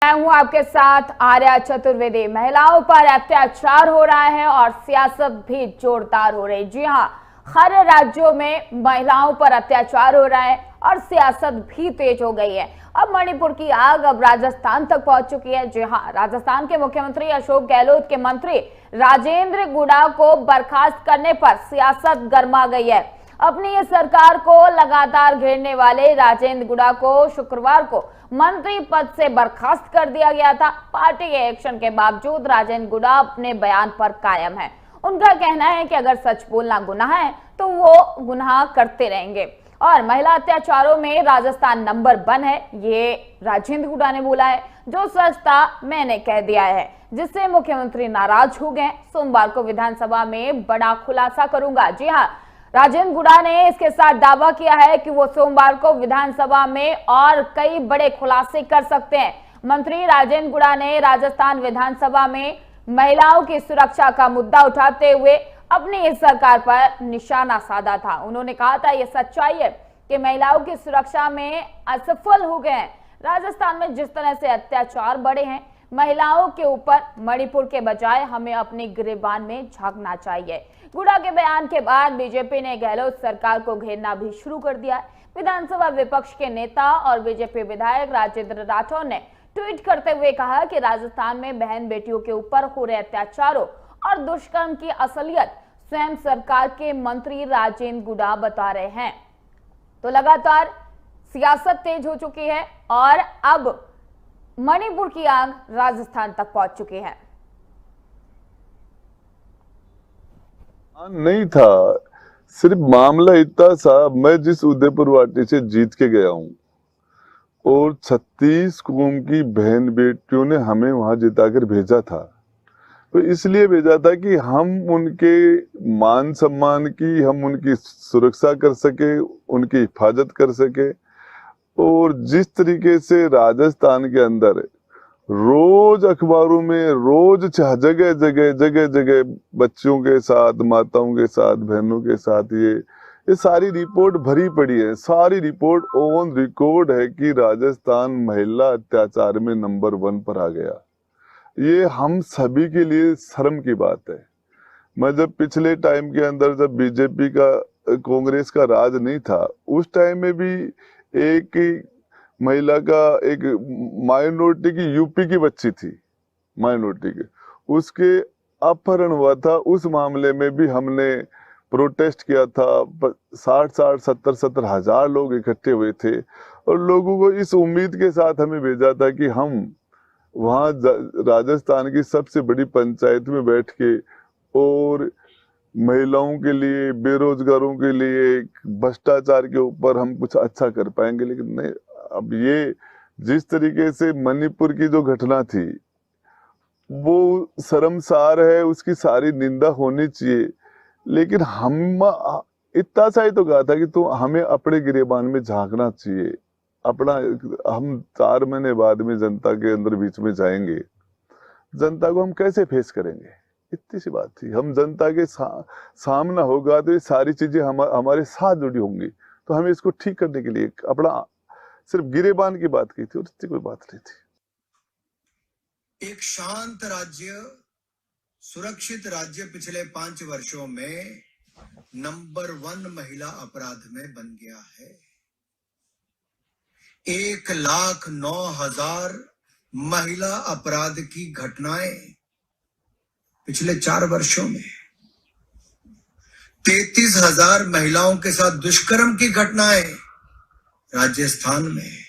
मैं हूं आपके साथ आर्या चतुर्वेदी। महिलाओं पर अत्याचार हो रहा है और सियासत भी जोरदार हो रही। जी हां, हर राज्यों में महिलाओं पर अत्याचार हो रहा है और सियासत भी तेज हो गई है। अब मणिपुर की आग अब राजस्थान तक पहुंच चुकी है। जी हां, राजस्थान के मुख्यमंत्री अशोक गहलोत के मंत्री राजेंद्र गुड़ा को बर्खास्त करने पर सियासत गर्मा गई है। अपनी इस सरकार को लगातार घेरने वाले राजेंद्र गुड़ा को शुक्रवार को मंत्री पद से बर्खास्त कर दिया गया था। पार्टी के एक्शन के बावजूद राजेंद्र गुड़ा अपने बयान पर कायम है। उनका कहना है कि अगर सच बोलना गुनाह है तो वो गुनाह करते रहेंगे और महिला अत्याचारों में राजस्थान नंबर 1 है, ये राजेंद्र गुड़ा ने बोला है। जो सच था मैंने कह दिया है, जिससे मुख्यमंत्री नाराज हो गए। सोमवार को विधानसभा में बड़ा खुलासा करूंगा। जी हाँ, राजेंद्र गुड़ा ने इसके साथ दावा किया है कि वो सोमवार को विधानसभा में और कई बड़े खुलासे कर सकते हैं। मंत्री राजेंद्र गुड़ा ने राजस्थान विधानसभा में महिलाओं की सुरक्षा का मुद्दा उठाते हुए अपनी इस सरकार पर निशाना साधा था। उन्होंने कहा था, यह सच्चाई है कि महिलाओं की सुरक्षा में असफल हो गए हैं। राजस्थान में जिस तरह से अत्याचार बढ़े हैं महिलाओं के ऊपर, मणिपुर के बजाय हमें अपनी गिरेबान में झांकना चाहिए। गुड़ा के बयान के बाद बीजेपी ने गहलोत सरकार को घेरना भी शुरू कर दिया। विधानसभा विपक्ष के नेता और बीजेपी विधायक राजेंद्र राठौर ने ट्वीट करते हुए कहा कि राजस्थान में बहन बेटियों के ऊपर हो रहे अत्याचारों और दुष्कर्म की असलियत स्वयं सरकार के मंत्री राजेंद्र गुड़ा बता रहे हैं। तो लगातार सियासत तेज हो चुकी है और अब मणिपुर की आग राजस्थान तक पहुंच चुकी है। नहीं था, सिर्फ मामला इतना सा, मैं जिस उदयपुर वाटी से जीत के गया हूं और 36 कौम की बहन बेटियों ने हमें वहां जिताकर भेजा था। तो इसलिए भेजा था कि हम उनके मान सम्मान की, हम उनकी सुरक्षा कर सके, उनकी हिफाजत कर सके। और जिस तरीके से राजस्थान के अंदर रोज अखबारों में, रोज जगह जगह जगह जगह बच्चों के साथ, माताओं के साथ, बहनों के साथ ये सारी रिपोर्ट भरी पड़ी है। सारी रिपोर्ट ऑन रिकॉर्ड है कि राजस्थान महिला अत्याचार में नंबर 1 पर आ गया। ये हम सभी के लिए शर्म की बात है। मैं जब पिछले टाइम के अंदर, जब बीजेपी का, कांग्रेस का राज नहीं था, उस टाइम में भी एक महिला का, एक माइनॉरिटी की, यूपी की बच्ची थी, माइनॉरिटी के, उसके अपहरण हुआ था। उस मामले में भी हमने प्रोटेस्ट किया था। 60-70 हजार लोग इकट्ठे हुए थे और लोगों को इस उम्मीद के साथ हमें भेजा था कि हम वहां राजस्थान की सबसे बड़ी पंचायत में बैठ के और महिलाओं के लिए, बेरोजगारों के लिए, भ्रष्टाचार के ऊपर हम कुछ अच्छा कर पाएंगे। लेकिन नहीं। अब ये जिस तरीके से मणिपुर की जो घटना थी वो शर्मसार है, उसकी सारी निंदा होनी चाहिए। लेकिन हम इतना सा ही तो कहा था कि तो हमें अपने गिरेबान में झांकना चाहिए। अपना, हम 4 महीने बाद में जनता के अंदर बीच में जाएंगे, जनता को हम कैसे फेस करेंगे? इतनी सी बात थी। हम जनता के सामना होगा तो ये सारी चीजें हमारे साथ जुड़ी होंगी। तो हमें इसको ठीक करने के लिए अपना सिर्फ गिरेबान की बात की थी और इतनी कोई बात नहीं थी। एक शांत राज्य, सुरक्षित राज्य पिछले 5 वर्षों में नंबर 1 महिला अपराध में बन गया है। 1,09,000 महिला अपराध की घटनाएं पिछले 4 वर्षों में, 33,000 महिलाओं के साथ दुष्कर्म की घटनाएं राजस्थान में,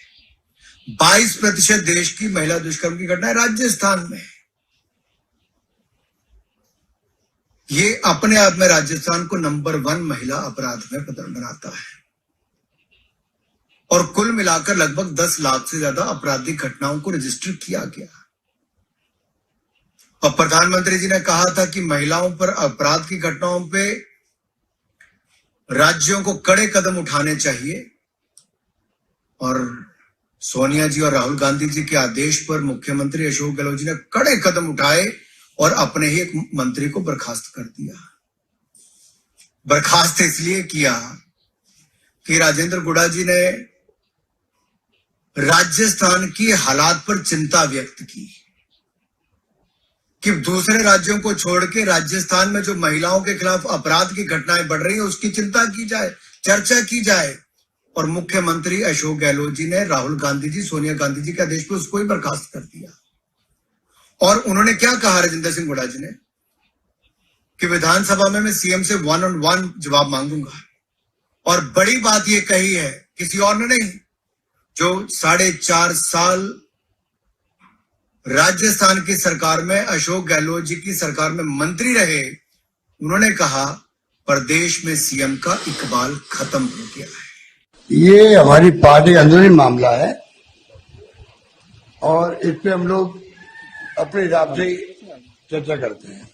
22% देश की महिला दुष्कर्म की घटनाएं राजस्थान में। ये अपने आप में राजस्थान को नंबर 1 महिला अपराध में बनाता है और कुल मिलाकर लगभग 10 लाख से ज्यादा आपराधिक घटनाओं को रजिस्टर किया गया। और प्रधानमंत्री जी ने कहा था कि महिलाओं पर अपराध की घटनाओं पे राज्यों को कड़े कदम उठाने चाहिए। और सोनिया जी और राहुल गांधी जी के आदेश पर मुख्यमंत्री अशोक गहलोत जी ने कड़े कदम उठाए और अपने ही एक मंत्री को बर्खास्त कर दिया। बर्खास्त इसलिए किया कि राजेंद्र गुड़ा जी ने राजस्थान की हालात पर चिंता व्यक्त की कि दूसरे राज्यों को छोड़ के राजस्थान में जो महिलाओं के खिलाफ अपराध की घटनाएं बढ़ रही हैं उसकी चिंता की जाए, चर्चा की जाए। और मुख्यमंत्री अशोक गहलोत जी ने राहुल गांधी जी, सोनिया गांधी जी के आदेश पर उसको ही बर्खास्त कर दिया। और उन्होंने क्या कहा राजेंद्र सिंह हुड्डा जी ने कि विधानसभा में मैं सीएम से 1-on-1 जवाब मांगूंगा। और बड़ी बात यह कही है, किसी और ने नहीं, जो 4.5 साल राजस्थान की सरकार में अशोक गहलोत जी की सरकार में मंत्री रहे, उन्होंने कहा प्रदेश में सीएम का इकबाल खत्म हो गया है। ये हमारी पार्टी अंदरूनी मामला है और इस पे हम लोग अपने हिसाब से चर्चा करते हैं।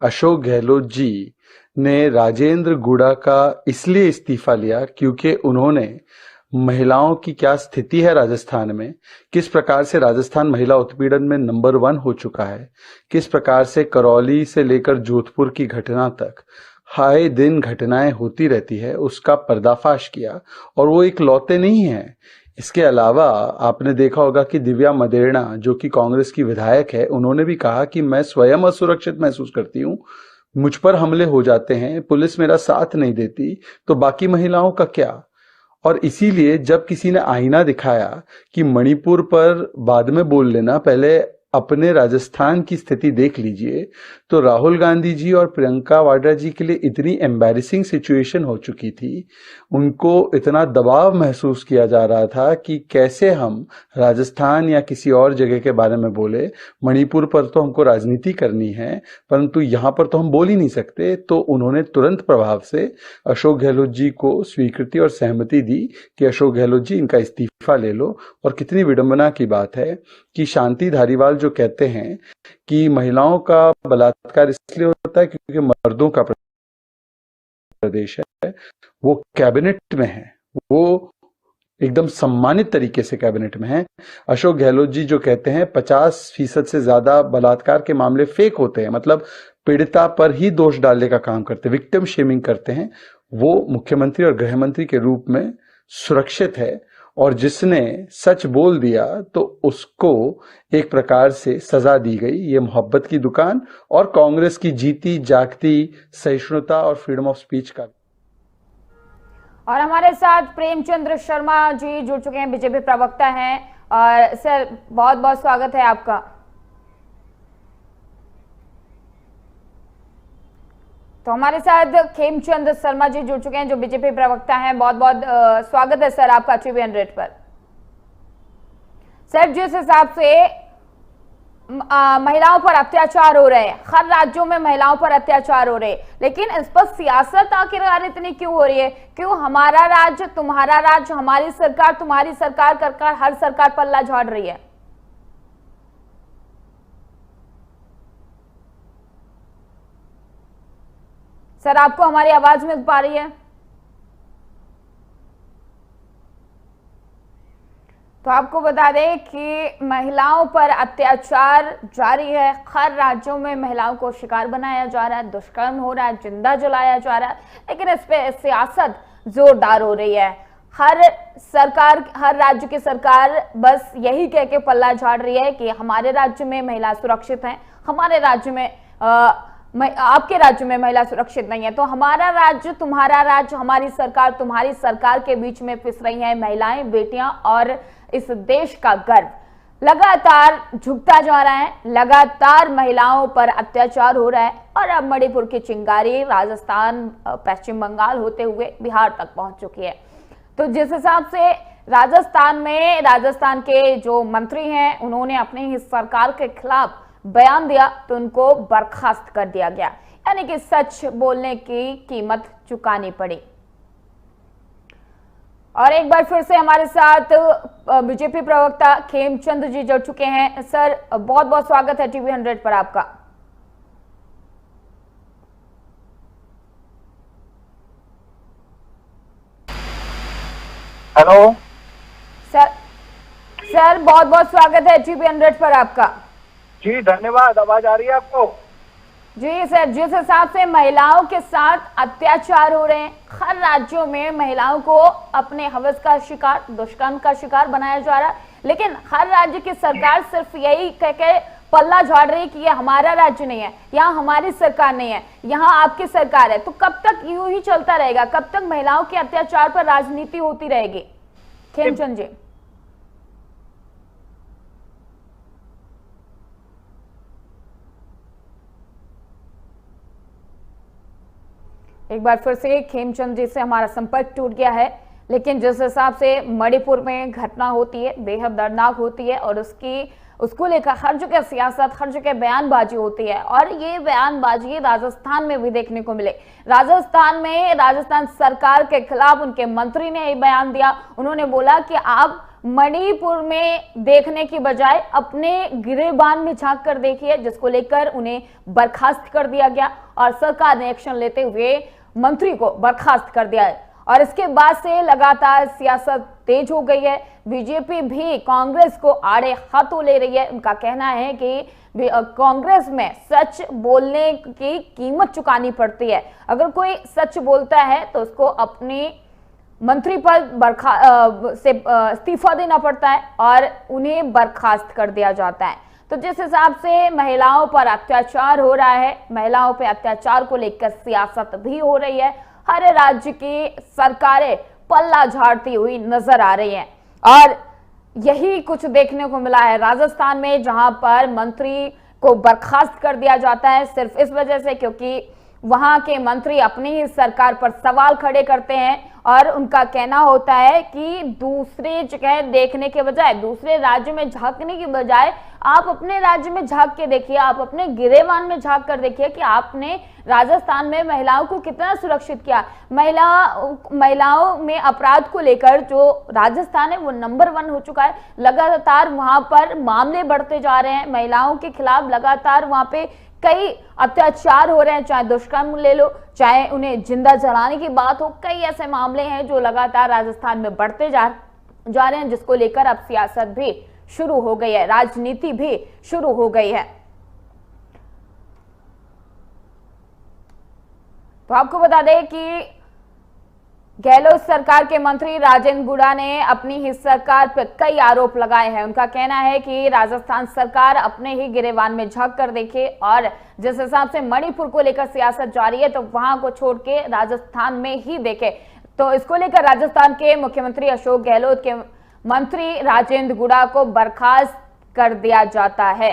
अशोक गहलोत जी ने राजेंद्र गुड़ा का इसलिए इस्तीफा लिया क्योंकि उन्होंने महिलाओं की क्या स्थिति है राजस्थान में, किस प्रकार से राजस्थान महिला उत्पीड़न में नंबर 1 हो चुका है, किस प्रकार से करौली से लेकर जोधपुर की घटना तक आए दिन घटनाएं होती रहती है, उसका पर्दाफाश किया। और वो एक लौते नहीं है। इसके अलावा आपने देखा होगा कि दिव्या मदेरणा जो कि कांग्रेस की विधायक है, उन्होंने भी कहा कि मैं स्वयं असुरक्षित महसूस करती हूँ, मुझ पर हमले हो जाते हैं, पुलिस मेरा साथ नहीं देती, तो बाकी महिलाओं का क्या। और इसीलिए जब किसी ने आईना दिखाया कि मणिपुर पर बाद में बोल लेना, पहले अपने राजस्थान की स्थिति देख लीजिए, तो राहुल गांधी जी और प्रियंका वाड्रा जी के लिए इतनी एम्बैरेसिंग सिचुएशन हो चुकी थी, उनको इतना दबाव महसूस किया जा रहा था कि कैसे हम राजस्थान या किसी और जगह के बारे में बोले। मणिपुर पर तो हमको राजनीति करनी है, परंतु यहाँ पर तो हम बोल ही नहीं सकते। तो उन्होंने तुरंत प्रभाव से अशोक गहलोत जी को स्वीकृति और सहमति दी कि अशोक गहलोत जी इनका इस्तीफा ले लो। और कितनी विडंबना की बात है कि शांति धारीवाल जो कहते हैं कि महिलाओं का बलात्कार इसलिए होता है क्योंकि मर्दों का प्रदेश है, वो कैबिनेट में है, वो एकदम सम्मानित तरीके से कैबिनेट में है। अशोक गहलोत जी जो कहते हैं 50% से ज्यादा बलात्कार के मामले फेक होते हैं, मतलब पीड़िता पर ही दोष डालने का काम करते हैं, विक्टिम शेमिंग करते हैं, वो मुख्यमंत्री और गृह मंत्री के रूप में सुरक्षित है। और जिसने सच बोल दिया तो उसको एक प्रकार से सजा दी गई। ये मोहब्बत की दुकान और कांग्रेस की जीती जागती सहिष्णुता और फ्रीडम ऑफ स्पीच का। और हमारे साथ प्रेमचंद्र शर्मा जी जुड़ चुके हैं, बीजेपी प्रवक्ता हैं। और सर बहुत बहुत स्वागत है आपका। तो हमारे साथ खेमचंद शर्मा जी जुड़ चुके हैं जो बीजेपी प्रवक्ता हैं। बहुत बहुत स्वागत है सर आपका टीवी 100 पर। सर जिस हिसाब से महिलाओं पर अत्याचार हो रहे हैं, हर राज्यों में महिलाओं पर अत्याचार हो रहे हैं, लेकिन इस पर सियासत आखिरकार इतनी क्यों हो रही है? क्यों हमारा राज्य तुम्हारा राज्य, हमारी सरकार तुम्हारी सरकार कर हर सरकार पल्ला झाड़ रही है? सर आपको हमारी आवाज मिल पा रही है? तो आपको बता दें कि महिलाओं पर अत्याचार जारी है। हर राज्यों में महिलाओं को शिकार बनाया जा रहा है, दुष्कर्म हो रहा है, जिंदा जलाया जा रहा है, लेकिन इस पे सियासत जोरदार हो रही है। हर सरकार, हर राज्य की सरकार बस यही कह के पल्ला झाड़ रही है कि हमारे राज्य में महिला सुरक्षित है, हमारे राज्य में आपके राज्य में महिला सुरक्षित नहीं है। तो हमारा राज्य तुम्हारा राज्य, हमारी सरकार तुम्हारी सरकार के बीच में पिस रही हैं महिलाएं, बेटियां और इस देश का गर्व लगातार झुकता जा रहा है। लगातार महिलाओं पर अत्याचार हो रहा है और अब मणिपुर की चिंगारी राजस्थान, पश्चिम बंगाल होते हुए बिहार तक पहुंच चुकी है। तो जिस हिसाब से राजस्थान के जो मंत्री हैं उन्होंने अपनी ही सरकार के खिलाफ बयान दिया तो उनको बर्खास्त कर दिया गया, यानी कि सच बोलने की कीमत चुकानी पड़ी। और एक बार फिर से हमारे साथ बीजेपी प्रवक्ता खेमचंद जी जुड़ चुके हैं। सर बहुत बहुत स्वागत है टीवी 100 पर आपका। हेलो सर बहुत बहुत स्वागत है टीवी 100 पर आपका। जी धन्यवाद। आवाज आ रही है आपको? जी सर, जिस हिसाब से महिलाओं के साथ अत्याचार हो रहे हैं, हर राज्यों में महिलाओं को अपने हवस का शिकार, दुष्कर्म का शिकार बनाया जा रहा है, लेकिन हर राज्य की सरकार सिर्फ यही कह के पल्ला झाड़ रही कि ये हमारा राज्य नहीं है, यहाँ हमारी सरकार नहीं है, यहाँ आपकी सरकार है। तो कब तक यूं ही चलता रहेगा? कब तक महिलाओं के अत्याचार पर राजनीति होती रहेगी? खेमचंद जी। एक बार फिर से खेमचंद जी से हमारा संपर्क टूट गया है, लेकिन जिस हिसाब से मणिपुर में घटना होती है बेहद दर्दनाक होती है और उसको लेकर हर जगह सियासत, हर जगह बयानबाजी होती है और ये बयानबाजी राजस्थान में भी देखने को मिले। राजस्थान में राजस्थान सरकार के खिलाफ उनके मंत्री ने ये बयान दिया। उन्होंने बोला कि आप मणिपुर में देखने की बजाय अपने गिरेबान में झांक कर देखिए, जिसको लेकर उन्हें बर्खास्त कर दिया गया और सरकार ने एक्शन लेते हुए मंत्री को बर्खास्त कर दिया है। और इसके बाद से लगातार सियासत तेज हो गई है। बीजेपी भी कांग्रेस को आड़े हाथों ले रही है। उनका कहना है कि कांग्रेस में सच बोलने की कीमत चुकानी पड़ती है। अगर कोई सच बोलता है तो उसको अपनी मंत्री पद से इस्तीफा देना पड़ता है और उन्हें बर्खास्त कर दिया जाता है। तो जिस हिसाब से महिलाओं पर अत्याचार हो रहा है, महिलाओं पर अत्याचार को लेकर सियासत भी हो रही है, हर राज्य की सरकारें पल्ला झाड़ती हुई नजर आ रही हैं और यही कुछ देखने को मिला है राजस्थान में, जहां पर मंत्री को बर्खास्त कर दिया जाता है सिर्फ इस वजह से क्योंकि वहां के मंत्री अपनी ही सरकार पर सवाल खड़े करते हैं और उनका कहना होता है कि दूसरे जगह देखने के बजाय, दूसरे राज्य में झांकने की बजाय आप अपने राज्य में झांक के देखिए, आप अपने गिरेबान में झांक कर देखिए कि आपने राजस्थान में महिलाओं को कितना सुरक्षित किया। महिलाओं में अपराध को लेकर जो राजस्थान है वो नंबर 1 हो चुका है। लगातार वहां पर मामले बढ़ते जा रहे हैं, महिलाओं के खिलाफ लगातार वहां पे कई अत्याचार हो रहे हैं, चाहे दुष्कर्म ले लो, चाहे उन्हें जिंदा जलाने की बात हो। कई ऐसे मामले हैं जो लगातार राजस्थान में बढ़ते जा रहे हैं, जिसको लेकर अब सियासत भी शुरू हो गई है, राजनीति भी शुरू हो गई है। तो आपको बता दें कि गहलोत सरकार के मंत्री राजेंद्र गुड़ा ने अपनी ही सरकार पर कई आरोप लगाए हैं। उनका कहना है कि राजस्थान सरकार अपने ही गिरेबान में झांक कर देखे और जिस हिसाब से मणिपुर को लेकर सियासत जारी है तो वहां को छोड़ के राजस्थान में ही देखे। तो इसको लेकर राजस्थान के मुख्यमंत्री अशोक गहलोत के मंत्री राजेंद्र गुड़ा को बर्खास्त कर दिया जाता है।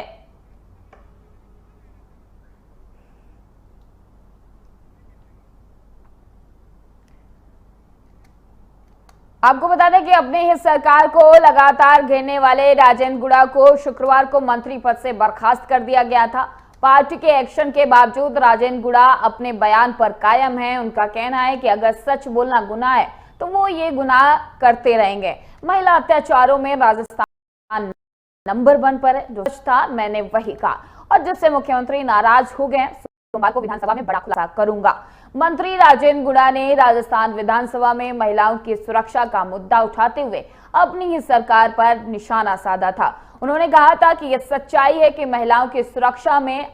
आपको बता दें कि अपने ही सरकार को लगातार घेरने वाले राजेंद्र गुड़ा को शुक्रवार को मंत्री पद से बर्खास्त कर दिया गया था। पार्टी के एक्शन के बावजूद राजेंद्र गुड़ा अपने बयान पर कायम हैं। उनका कहना है कि अगर सच बोलना गुनाह है तो वो ये गुनाह करते रहेंगे। महिला अत्याचारों में राजस्थान नंबर 1 पर है। जो सच था मैंने वही कहा और जिससे मुख्यमंत्री नाराज हो गए, सोमवार को विधानसभा में बड़ा खुलासा करूंगा। मंत्री राजेंद्र गुड़ा ने राजस्थान विधानसभा में महिलाओं की सुरक्षा का मुद्दा उठाते हुए अपनी ही सरकार पर निशाना साधा था। उन्होंने कहा था कि यह सच्चाई है कि महिलाओं की सुरक्षा में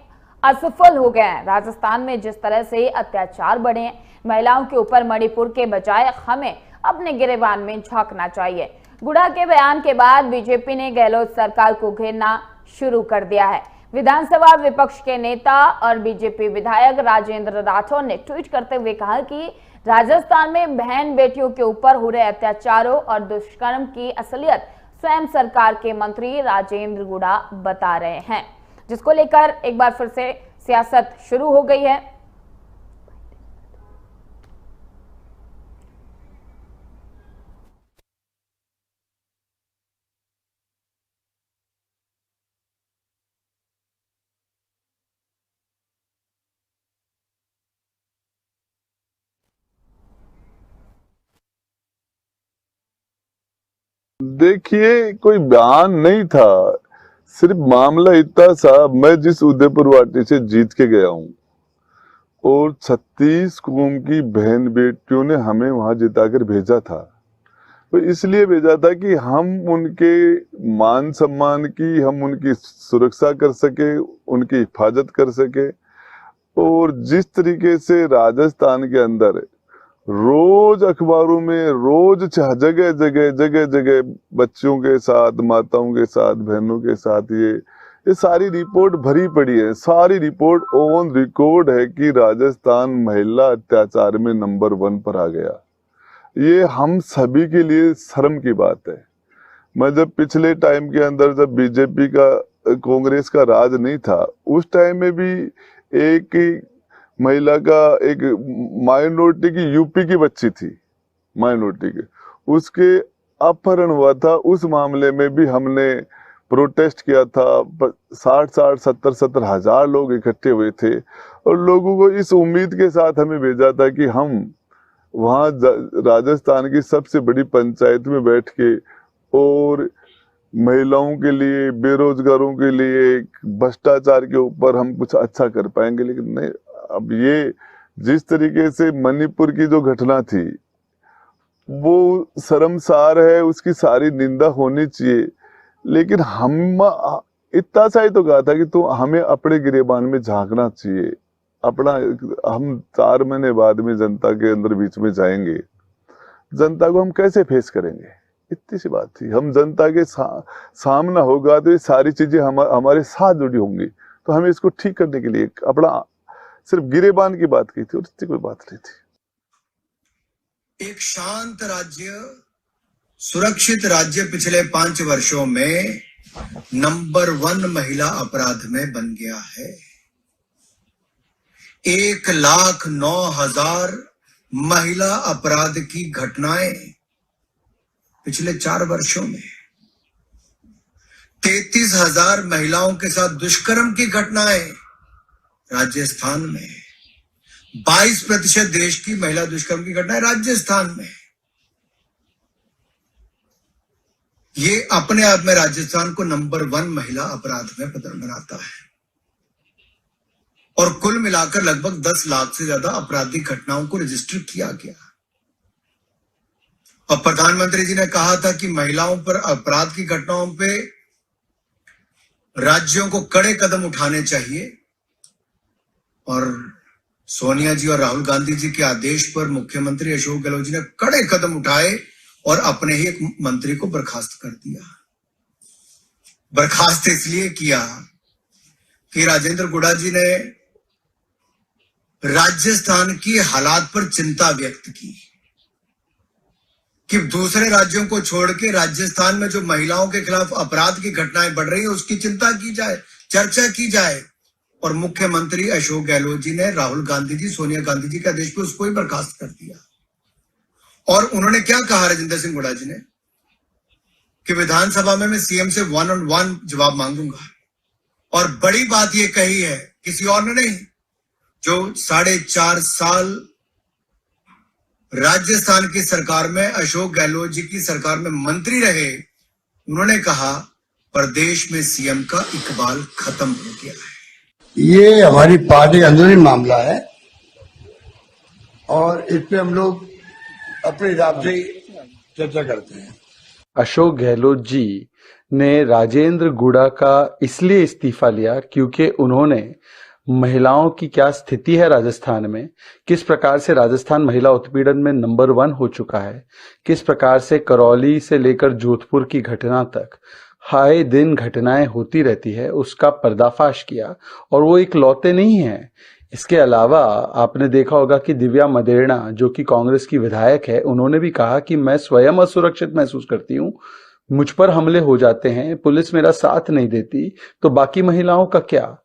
असफल हो गए हैं। राजस्थान में जिस तरह से अत्याचार बढ़े हैं महिलाओं के ऊपर, मणिपुर के बजाय हमें अपने गिरेबान में झांकना चाहिए। गुड़ा के बयान के बाद बीजेपी ने गहलोत सरकार को घेरना शुरू कर दिया है। विधानसभा विपक्ष के नेता और बीजेपी विधायक राजेंद्र राठौर ने ट्वीट करते हुए कहा कि राजस्थान में बहन बेटियों के ऊपर हो रहे अत्याचारों और दुष्कर्म की असलियत स्वयं सरकार के मंत्री राजेंद्र गुड़ा बता रहे हैं, जिसको लेकर एक बार फिर से सियासत शुरू हो गई है। देखिए, कोई बयान नहीं था, सिर्फ मामला इतना सा, मैं जिस उदयपुर वाटी से जीत के गया हूं और 36 कौम की बहन बेटियों ने हमें वहां जिताकर भेजा था। तो इसलिए भेजा था कि हम उनके मान सम्मान की, हम उनकी सुरक्षा कर सके, उनकी हिफाजत कर सके और जिस तरीके से राजस्थान के अंदर रोज अखबारों में रोज जगह जगह जगह जगह बच्चों के साथ, माताओं के साथ, बहनों के साथ ये सारी रिपोर्ट भरी पड़ी है। सारी रिपोर्ट ऑन रिकॉर्ड है कि राजस्थान महिला अत्याचार में नंबर 1 पर आ गया। ये हम सभी के लिए शर्म की बात है। मैं जब पिछले टाइम के अंदर जब बीजेपी का, कांग्रेस का राज नहीं था, उस टाइम में भी एक महिला का, एक माइनॉरिटी की, यूपी की बच्ची थी माइनॉरिटी की, उसके अपहरण हुआ था। उस मामले में भी हमने प्रोटेस्ट किया था। 60-70 हजार लोग इकट्ठे हुए थे और लोगों को इस उम्मीद के साथ हमें भेजा था कि हम वहाँ राजस्थान की सबसे बड़ी पंचायत में बैठ के और महिलाओं के लिए, बेरोजगारों के लिए, भ्रष्टाचार के ऊपर हम कुछ अच्छा कर पाएंगे। लेकिन नहीं, अब ये जिस तरीके से मणिपुर की जो घटना थी वो शर्मसार है, उसकी सारी निंदा होनी चाहिए। लेकिन हम इतना सा ही तो कहा था कि तो हमें अपने गिरेबान में झांकना चाहिए अपना। हम 4 महीने बाद में जनता के अंदर बीच में जाएंगे, जनता को हम कैसे फेस करेंगे? इतनी सी बात थी। हम जनता के सामना होगा तो ये सारी चीजें हमारे साथ जुड़ी होंगी। तो हमें इसको ठीक करने के लिए अपना सिर्फ गिरेबान की बात की थी और इतनी कोई बात नहीं थी। एक शांत राज्य, सुरक्षित राज्य पिछले 5 वर्षों में नंबर 1 महिला अपराध में बन गया है। 1,09,000 महिला अपराध की घटनाएं पिछले 4 वर्षों में, 33,000 महिलाओं के साथ दुष्कर्म की घटनाएं राजस्थान में, 22% देश की महिला दुष्कर्म की घटनाएं राजस्थान में। ये अपने आप में राजस्थान को नंबर 1 महिला अपराध में बनाता है। और कुल मिलाकर लगभग 10 लाख से ज्यादा आपराधिक घटनाओं को रजिस्टर किया गया। और प्रधानमंत्री जी ने कहा था कि महिलाओं पर अपराध की घटनाओं पे राज्यों को कड़े कदम उठाने चाहिए। और सोनिया जी और राहुल गांधी जी के आदेश पर मुख्यमंत्री अशोक गहलोत जी ने कड़े कदम उठाए और अपने ही एक मंत्री को बर्खास्त कर दिया। बर्खास्त इसलिए किया कि राजेंद्र गुड़ा जी ने राजस्थान की हालात पर चिंता व्यक्त की कि दूसरे राज्यों को छोड़ के राजस्थान में जो महिलाओं के खिलाफ अपराध की घटनाएं बढ़ रही है उसकी चिंता की जाए, चर्चा की जाए। और मुख्यमंत्री अशोक गहलोत जी ने राहुल गांधी जी, सोनिया गांधी जी के आदेश पर उसको ही बर्खास्त कर दिया। और उन्होंने क्या कहा राजेंद्र सिंह गुड़ा जी ने कि विधानसभा में मैं सीएम से 1-on-1 जवाब मांगूंगा। और बड़ी बात यह कही है, किसी और ने नहीं, जो 4.5 साल राजस्थान की सरकार में, अशोक गहलोत जी की सरकार में मंत्री रहे, उन्होंने कहा प्रदेश में सीएम का इकबाल खत्म हो गया है। ये हमारी पार्टी का अंदरूनी मामला है और इस पे हम लोग अपने हिसाब से चर्चा करते हैं। अशोक गहलोत जी ने राजेंद्र गुड़ा का इसलिए इस्तीफा लिया क्योंकि उन्होंने महिलाओं की क्या स्थिति है राजस्थान में, किस प्रकार से राजस्थान महिला उत्पीड़न में नंबर 1 हो चुका है, किस प्रकार से करौली से लेकर जोधपुर की घटना तक आए दिन घटनाएं होती रहती है, उसका पर्दाफाश किया। और वो इकलौते नहीं है। इसके अलावा आपने देखा होगा कि दिव्या मदेरणा, जो कि कांग्रेस की विधायक है, उन्होंने भी कहा कि मैं स्वयं असुरक्षित महसूस करती हूँ, मुझ पर हमले हो जाते हैं, पुलिस मेरा साथ नहीं देती, तो बाकी महिलाओं का क्या।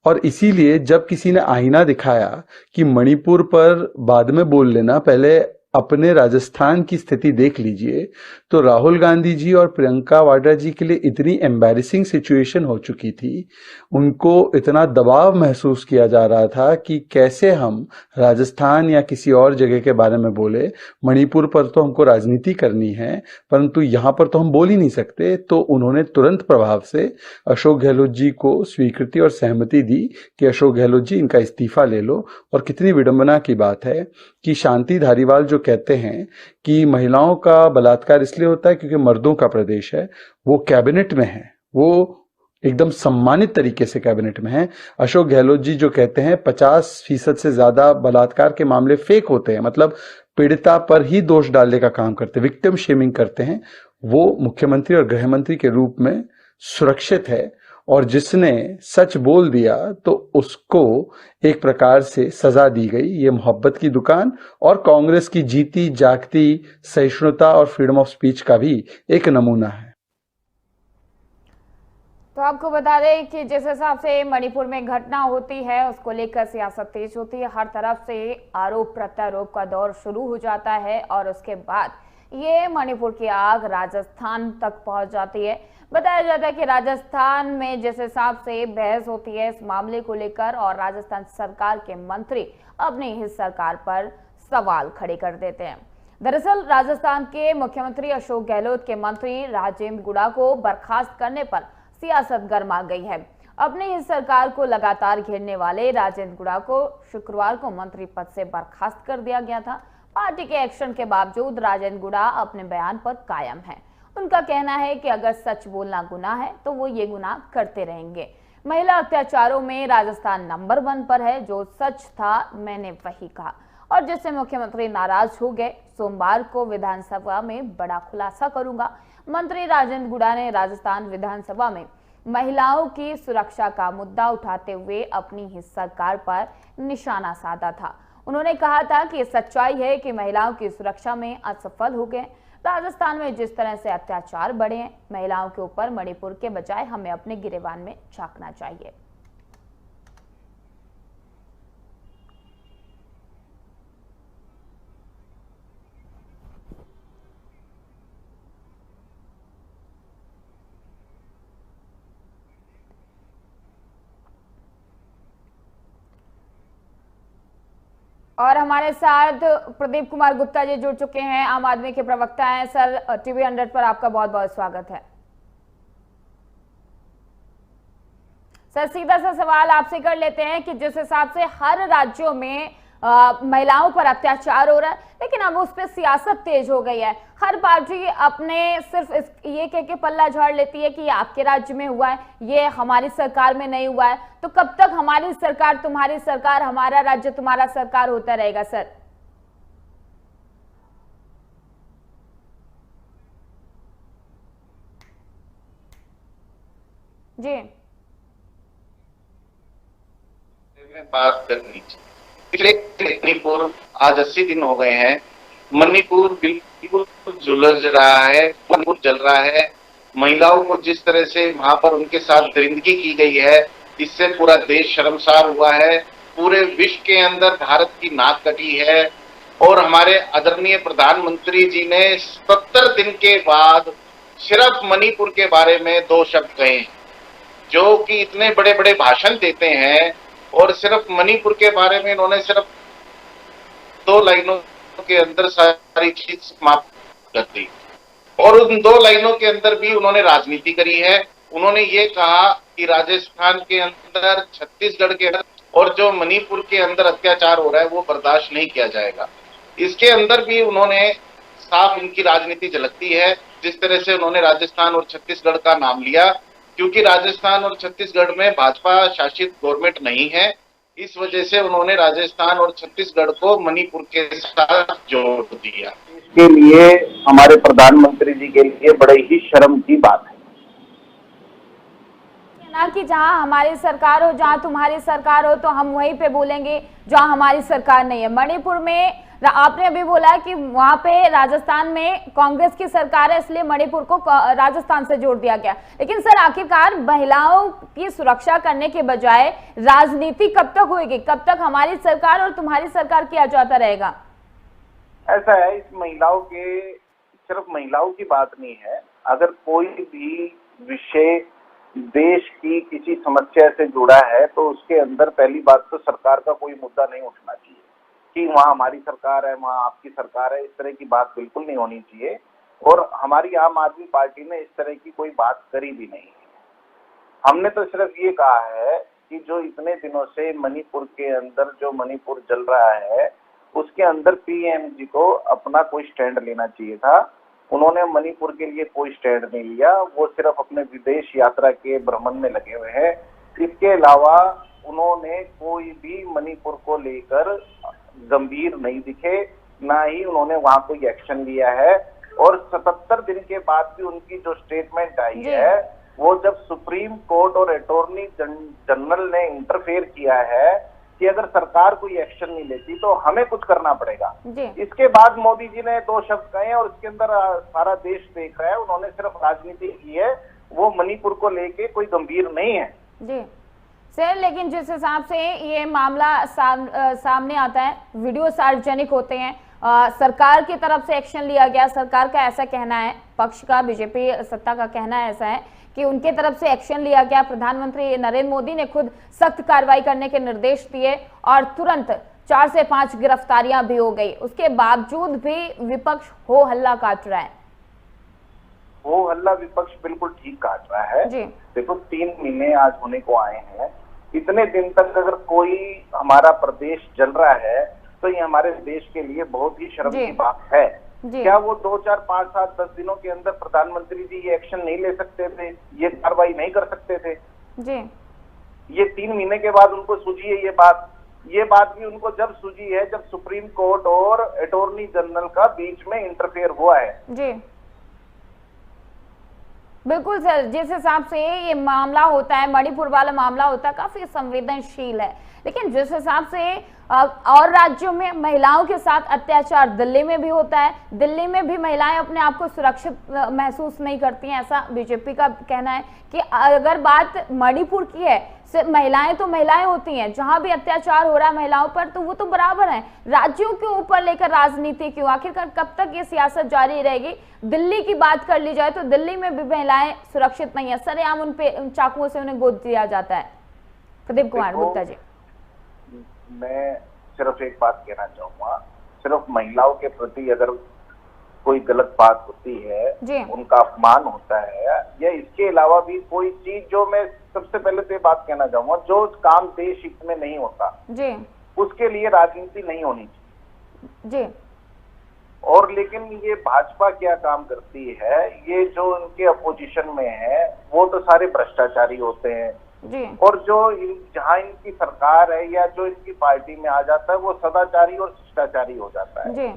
और इसीलिए जब किसी ने आईना दिखाया कि मणिपुर पर बाद में बोल लेना, पहले अपने राजस्थान की स्थिति देख लीजिए, तो राहुल गांधी जी और प्रियंका वाड्रा जी के लिए इतनी एम्बैरेसिंग सिचुएशन हो चुकी थी, उनको इतना दबाव महसूस किया जा रहा था कि कैसे हम राजस्थान या किसी और जगह के बारे में बोले। मणिपुर पर तो हमको राजनीति करनी है, परंतु यहाँ पर तो हम बोल ही नहीं सकते। तो उन्होंने तुरंत प्रभाव से अशोक गहलोत जी को स्वीकृति और सहमति दी कि अशोक गहलोत जी, इनका इस्तीफा ले लो। और कितनी विडंबना की बात है कि शांति धारीवाल जो कहते हैं कि महिलाओं का बलात्कार इसलिए होता है क्योंकि मर्दों का प्रदेश है, वो कैबिनेट में है, वो एकदम सम्मानित तरीके से कैबिनेट में हैं। अशोक गहलोत जी जो कहते हैं 50% से ज्यादा बलात्कार के मामले फेक होते हैं, मतलब पीड़िता पर ही दोष डालने का काम करते हैं, विक्टिम शेमिंग करते हैं, वो मुख्यमंत्री और गृह मंत्री के रूप में सुरक्षित है। और जिसने सच बोल दिया तो उसको एक प्रकार से सजा दी गई। ये मोहब्बत की दुकान और कांग्रेस की जीती जागती सहिष्णुता और फ्रीडम ऑफ स्पीच का भी एक नमूना है। तो आपको बता दें कि जिस हिसाब से मणिपुर में घटना होती है उसको लेकर सियासत तेज होती है, हर तरफ से आरोप प्रत्यारोप का दौर शुरू हो जाता है और उसके बाद ये मणिपुर की आग राजस्थान तक पहुंच जाती है। बताया जाता है कि राजस्थान में जिस हिसाब से बहस होती है इस मामले को लेकर और राजस्थान सरकार के मंत्री अपनी ही सरकार पर सवाल खड़े कर देते हैं। दरअसल राजस्थान के मुख्यमंत्री अशोक गहलोत के मंत्री राजेंद्र गुड़ा को बर्खास्त करने पर सियासत गर्मा गई है। अपनी ही सरकार को लगातार घेरने वाले राजेंद्र गुड़ा को शुक्रवार को मंत्री पद से बर्खास्त कर दिया गया था। पार्टी के एक्शन के बावजूद राजेंद्र गुड़ा अपने बयान पर कायम है। उनका कहना है कि अगर सच बोलना गुनाह है तो वो ये गुनाह करते रहेंगे। महिला अत्याचारों में राजस्थान नंबर 1 पर है। जो सच था मैंने वही कहा और जिससे मुख्यमंत्री नाराज हो गए। सोमवार को विधानसभा में बड़ा खुलासा करूंगा। मंत्री राजेंद्र गुड़ा ने राजस्थान विधानसभा में महिलाओं की सुरक्षा का मुद्दा उठाते हुए अपनी ही सरकार पर निशाना साधा था। उन्होंने कहा था कि सच्चाई है कि महिलाओं की सुरक्षा में असफल हो गए। राजस्थान में जिस तरह से अत्याचार बढ़े हैं महिलाओं के ऊपर, मणिपुर के बजाय हमें अपने गिरेबान में झांकना चाहिए। और हमारे साथ प्रदीप कुमार गुप्ता जी जुड़ चुके हैं, आम आदमी के प्रवक्ता हैं। सर, टीवी 100 पर आपका बहुत बहुत स्वागत है। सर, सीधा सा सवाल आपसे कर लेते हैं कि जिस हिसाब से हर राज्यों में महिलाओं पर अत्याचार हो रहा है, लेकिन अब उस पर सियासत तेज हो गई है। हर पार्टी अपने सिर्फ ये कह के पल्ला झाड़ लेती है कि ये आपके राज्य में हुआ है, ये हमारी सरकार में नहीं हुआ है। तो कब तक हमारी सरकार तुम्हारी सरकार, हमारा राज्य तुम्हारा सरकार होता रहेगा सर? जी, बात करनी चाहिए। पिछले मणिपुर आज 80 दिन हो गए हैं। मणिपुर बिल्कुल झुलस रहा है, मणिपुर जल रहा है। महिलाओं को जिस तरह से वहां पर उनके साथ दरिंदगी की गई है, इससे पूरा देश शर्मसार हुआ है। पूरे विश्व के अंदर भारत की नाक कटी है। और हमारे आदरणीय प्रधानमंत्री जी ने 70 दिन के बाद सिर्फ मणिपुर के बारे में 2 शब्द कहे, जो कि इतने बड़े बड़े भाषण देते हैं और सिर्फ मणिपुर के बारे में इन्होंने सिर्फ 2 लाइनों के अंदर सारी चीज समाप्त कर दी। और उन 2 लाइनों के अंदर भी उन्होंने राजनीति करी है। उन्होंने ये कहा कि राजस्थान के अंदर, छत्तीसगढ़ के अंदर और जो मणिपुर के अंदर अत्याचार हो रहा है वो बर्दाश्त नहीं किया जाएगा। इसके अंदर भी उन्होंने साफ इनकी राजनीति झलकती है। जिस तरह से उन्होंने राजस्थान और छत्तीसगढ़ का नाम लिया, क्योंकि राजस्थान और छत्तीसगढ़ में भाजपा शासित गवर्नमेंट नहीं है, इस वजह से उन्होंने राजस्थान और छत्तीसगढ़ को मणिपुर के साथ जोड़ दिया। इसके लिए हमारे प्रधानमंत्री जी के लिए बड़े ही शर्म की बात है ना कि जहां हमारी सरकार हो, जहां तुम्हारी सरकार हो, तो हम वहीं पे बोलेंगे जहां हमारी सरकार नहीं है। मणिपुर में आपने अभी बोला कि वहां पे राजस्थान में कांग्रेस की सरकार है, इसलिए मणिपुर को राजस्थान से जोड़ दिया गया। लेकिन सर, आखिरकार महिलाओं की सुरक्षा करने के बजाय राजनीति कब तक होगी? कब तक हमारी सरकार और तुम्हारी सरकार किया जाता रहेगा? ऐसा है, इस महिलाओं के सिर्फ महिलाओं की बात नहीं है। अगर कोई भी विषय देश की किसी समस्या से जुड़ा है तो उसके अंदर पहली बात तो सरकार का कोई मुद्दा नहीं उठना चाहिए कि वहाँ हमारी सरकार है, वहाँ आपकी सरकार है। इस तरह की बात बिल्कुल नहीं होनी चाहिए। और हमारी आम आदमी पार्टी ने इस तरह की कोई बात करी भी नहीं है। हमने तो सिर्फ ये कहा है कि जो इतने दिनों से मणिपुर के अंदर जो मणिपुर जल रहा है, उसके अंदर पीएम जी को अपना कोई स्टैंड लेना चाहिए था उन्होंने मणिपुर के लिए कोई स्टैंड नहीं लिया, वो सिर्फ अपने विदेश यात्रा के भ्रमण में लगे हुए हैं। इसके अलावा उन्होंने कोई भी मणिपुर को लेकर गंभीर नहीं दिखे, ना ही उन्होंने वहां कोई एक्शन लिया है। और 77 दिन के बाद भी उनकी जो स्टेटमेंट आई है, वो जब सुप्रीम कोर्ट और अटॉर्नी जनरल ने इंटरफेयर किया है कि अगर सरकार कोई एक्शन नहीं लेती तो हमें कुछ करना पड़ेगा, इसके बाद मोदी जी ने 2 शब्द कहे और इसके अंदर सारा देश देख रहा है, उन्होंने सिर्फ राजनीति की है, वो मणिपुर को लेके कोई गंभीर नहीं है। जी सर, लेकिन जिस हिसाब से ये मामला सामने आता है, वीडियो सार्वजनिक होते हैं, सरकार की तरफ से एक्शन लिया गया, सरकार का ऐसा कहना है, पक्ष का बीजेपी सत्ता का कहना ऐसा है कि उनके तरफ से एक्शन लिया गया, प्रधानमंत्री नरेंद्र मोदी ने खुद सख्त कार्रवाई करने के निर्देश दिए और तुरंत 4 से 5 गिरफ्तारियां भी हो गई, उसके बावजूद भी विपक्ष हो हल्ला काट रहा है। हो हल्ला विपक्ष बिल्कुल ठीक काट रहा है जी। देखो 3 महीने आज होने को आए हैं, इतने दिन तक अगर कोई हमारा प्रदेश जल रहा है तो ये हमारे देश के लिए बहुत ही शर्म की बात है। क्या वो 2, 4, 5, 7, 10 दिनों के अंदर प्रधानमंत्री जी ये एक्शन नहीं ले सकते थे, ये कार्रवाई नहीं कर सकते थे जी? ये 3 महीने के बाद उनको सूझी है ये बात भी उनको जब सूझी है जब सुप्रीम कोर्ट और अटॉर्नी जनरल का बीच में इंटरफेयर हुआ है जी। बिल्कुल सर, जिस हिसाब से ये मामला होता है, मणिपुर वाला मामला होता है, काफी संवेदनशील है, लेकिन जिस हिसाब से और राज्यों में महिलाओं के साथ अत्याचार दिल्ली में भी होता है, दिल्ली में भी महिलाएं अपने आप को सुरक्षित महसूस नहीं करती हैं, ऐसा बीजेपी का कहना है कि अगर बात मणिपुर की है, सिर्फ महिलाएं तो महिलाएं होती हैं, जहां भी अत्याचार हो रहा है महिलाओं पर तो वो तो बराबर है, राज्यों के ऊपर लेकर राजनीति क्यों? आखिरकार कब तक ये सियासत जारी रहेगी? दिल्ली की बात कर ली जाए तो दिल्ली में भी महिलाएं सुरक्षित नहीं है, सरेआम उन पे चाकुओं से उन्हें गोद दिया जाता है। प्रदीप कुमार गुप्ता जी, मैं सिर्फ एक बात कहना चाहूंगा, सिर्फ महिलाओं के प्रति अगर कोई गलत बात होती है, उनका अपमान होता है या इसके अलावा भी कोई चीज, जो मैं सबसे पहले तो ये बात कहना चाहूंगा, जो काम देश हित में नहीं होता जी, उसके लिए राजनीति नहीं होनी चाहिए जी। और लेकिन ये भाजपा क्या काम करती है, ये जो इनके अपोजिशन में है वो तो सारे भ्रष्टाचारी होते हैं जी। और जो जहाँ इनकी सरकार है या जो इनकी पार्टी में आ जाता है वो सदाचारी और शिष्टाचारी हो जाता है जी।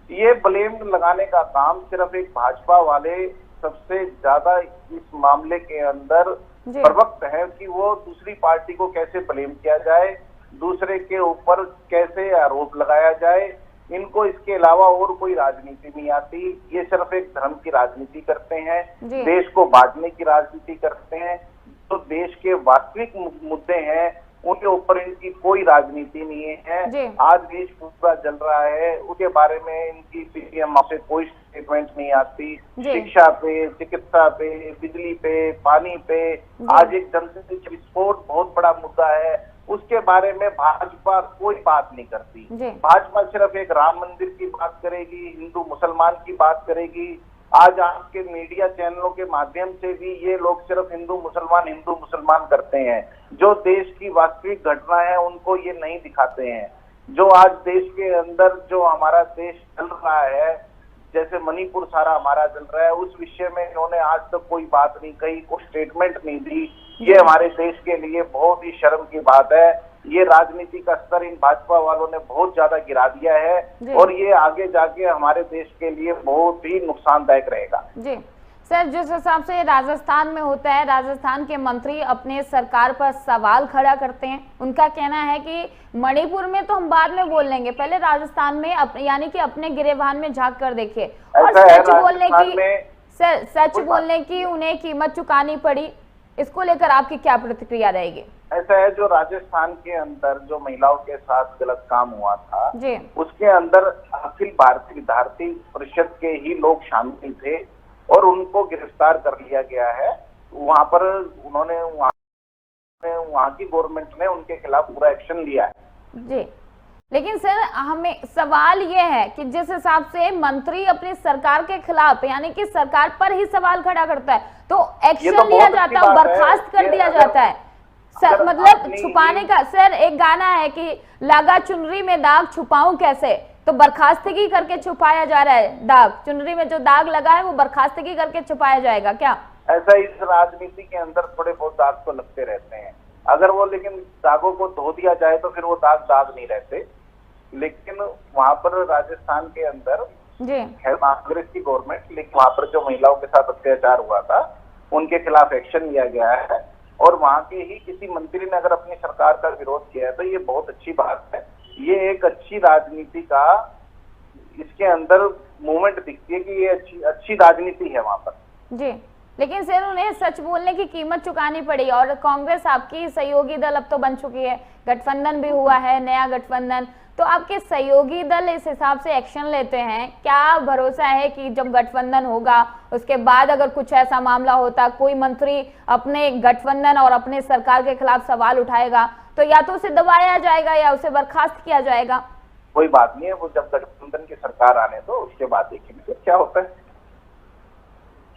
ये ब्लेम लगाने का काम सिर्फ एक भाजपा वाले सबसे ज्यादा इस मामले के अंदर प्रवक्त है कि वो दूसरी पार्टी को कैसे ब्लेम किया जाए, दूसरे के ऊपर कैसे आरोप लगाया जाए। इनको इसके अलावा और कोई राजनीति नहीं आती, ये सिर्फ एक धर्म की राजनीति करते हैं, देश को बांटने की राजनीति करते हैं। तो देश के वास्तविक मुद्दे हैं उनके ऊपर इनकी कोई राजनीति नहीं है। आज देश पूरा जल रहा है, उसके बारे में इनकी पीएम से कोई स्टेटमेंट नहीं आती। शिक्षा पे, चिकित्सा पे, बिजली पे, पानी पे, आज एक जनसंख्या विस्फोट बहुत बड़ा मुद्दा है, उसके बारे में भाजपा कोई बात नहीं करती। भाजपा सिर्फ एक राम मंदिर की बात करेगी, हिंदू मुसलमान की बात करेगी। आज आपके मीडिया चैनलों के माध्यम से भी ये लोग सिर्फ हिंदू मुसलमान करते हैं, जो देश की वास्तविक घटना है उनको ये नहीं दिखाते हैं। जो आज देश के अंदर जो हमारा देश चल रहा है, जैसे मणिपुर सारा हमारा चल रहा है, उस विषय में इन्होंने आज तक कोई बात नहीं कही, कोई स्टेटमेंट नहीं दी। ये हमारे देश के लिए बहुत ही शर्म की बात है। ये राजनीति का स्तर इन भाजपा वालों ने बहुत ज्यादा गिरा दिया है और ये आगे जाके हमारे देश के लिए बहुत ही नुकसानदायक रहेगा जी। सर, जिस हिसाब से राजस्थान में होता है, राजस्थान के मंत्री अपने सरकार पर सवाल खड़ा करते हैं, उनका कहना है कि मणिपुर में तो हम बाद में बोल लेंगे, पहले राजस्थान में यानी कि अपने गिरेबान में झांक कर देखिए। और सच बोलने की उन्हें कीमत चुकानी पड़ी, इसको लेकर आपकी क्या प्रतिक्रिया रहेगी? ऐसा है, जो राजस्थान के अंदर जो महिलाओं के साथ गलत काम हुआ था उसके अंदर अखिल भारतीय विद्यार्थी परिषद के ही लोग शामिल थे और उनको गिरफ्तार कर लिया गया है। वहां पर उन्होंने वहां की गवर्नमेंट ने उनके खिलाफ पूरा एक्शन लिया है जी। लेकिन सर, हमें सवाल ये है कि जिस हिसाब से मंत्री अपनी सरकार के खिलाफ यानी कि सरकार पर ही सवाल खड़ा करता है तो एक्शन लिया जाता है, बर्खास्त कर दिया जाता है। सर, मतलब छुपाने का, सर एक गाना है कि लगा चुनरी में दाग छुपाऊं कैसे, तो बर्खास्तगी करके छुपाया जा रहा है दाग, चुनरी में जो दाग लगा है वो बर्खास्तगी करके छुपाया जाएगा क्या? ऐसा इस राजनीति के अंदर थोड़े बहुत दाग तो लगते रहते हैं, अगर वो लेकिन दागों को धो दिया जाए तो फिर वो दाग नहीं रहते। लेकिन वहां पर राजस्थान के अंदर जी है कांग्रेस की गवर्नमेंट, लेकिन वहां पर जो महिलाओं के साथ अत्याचार हुआ था उनके खिलाफ एक्शन लिया गया है, और वहां के ही किसी मंत्री ने अगर अपनी सरकार का विरोध किया है तो ये बहुत अच्छी बात है। ये एक अच्छी राजनीति का इसके अंदर मूवमेंट दिखती है कि ये अच्छी राजनीति है वहां पर। जी, लेकिन सर उन्हें सच बोलने की कीमत चुकानी पड़ी, और कांग्रेस आपकी सहयोगी दल अब तो बन चुकी है, गठबंधन भी हुआ है, नया गठबंधन, तो आपके सहयोगी दल इस हिसाब से एक्शन लेते हैं, क्या भरोसा है कि जब गठबंधन होगा उसके बाद अगर कुछ ऐसा मामला होता, कोई मंत्री अपने गठबंधन और अपने सरकार के खिलाफ सवाल उठाएगा तो या तो उसे दबाया जाएगा या उसे बर्खास्त किया जाएगा? कोई बात नहीं है, वो जब गठबंधन की सरकार आने तो उसके बाद देखेंगे फिर क्या होता है।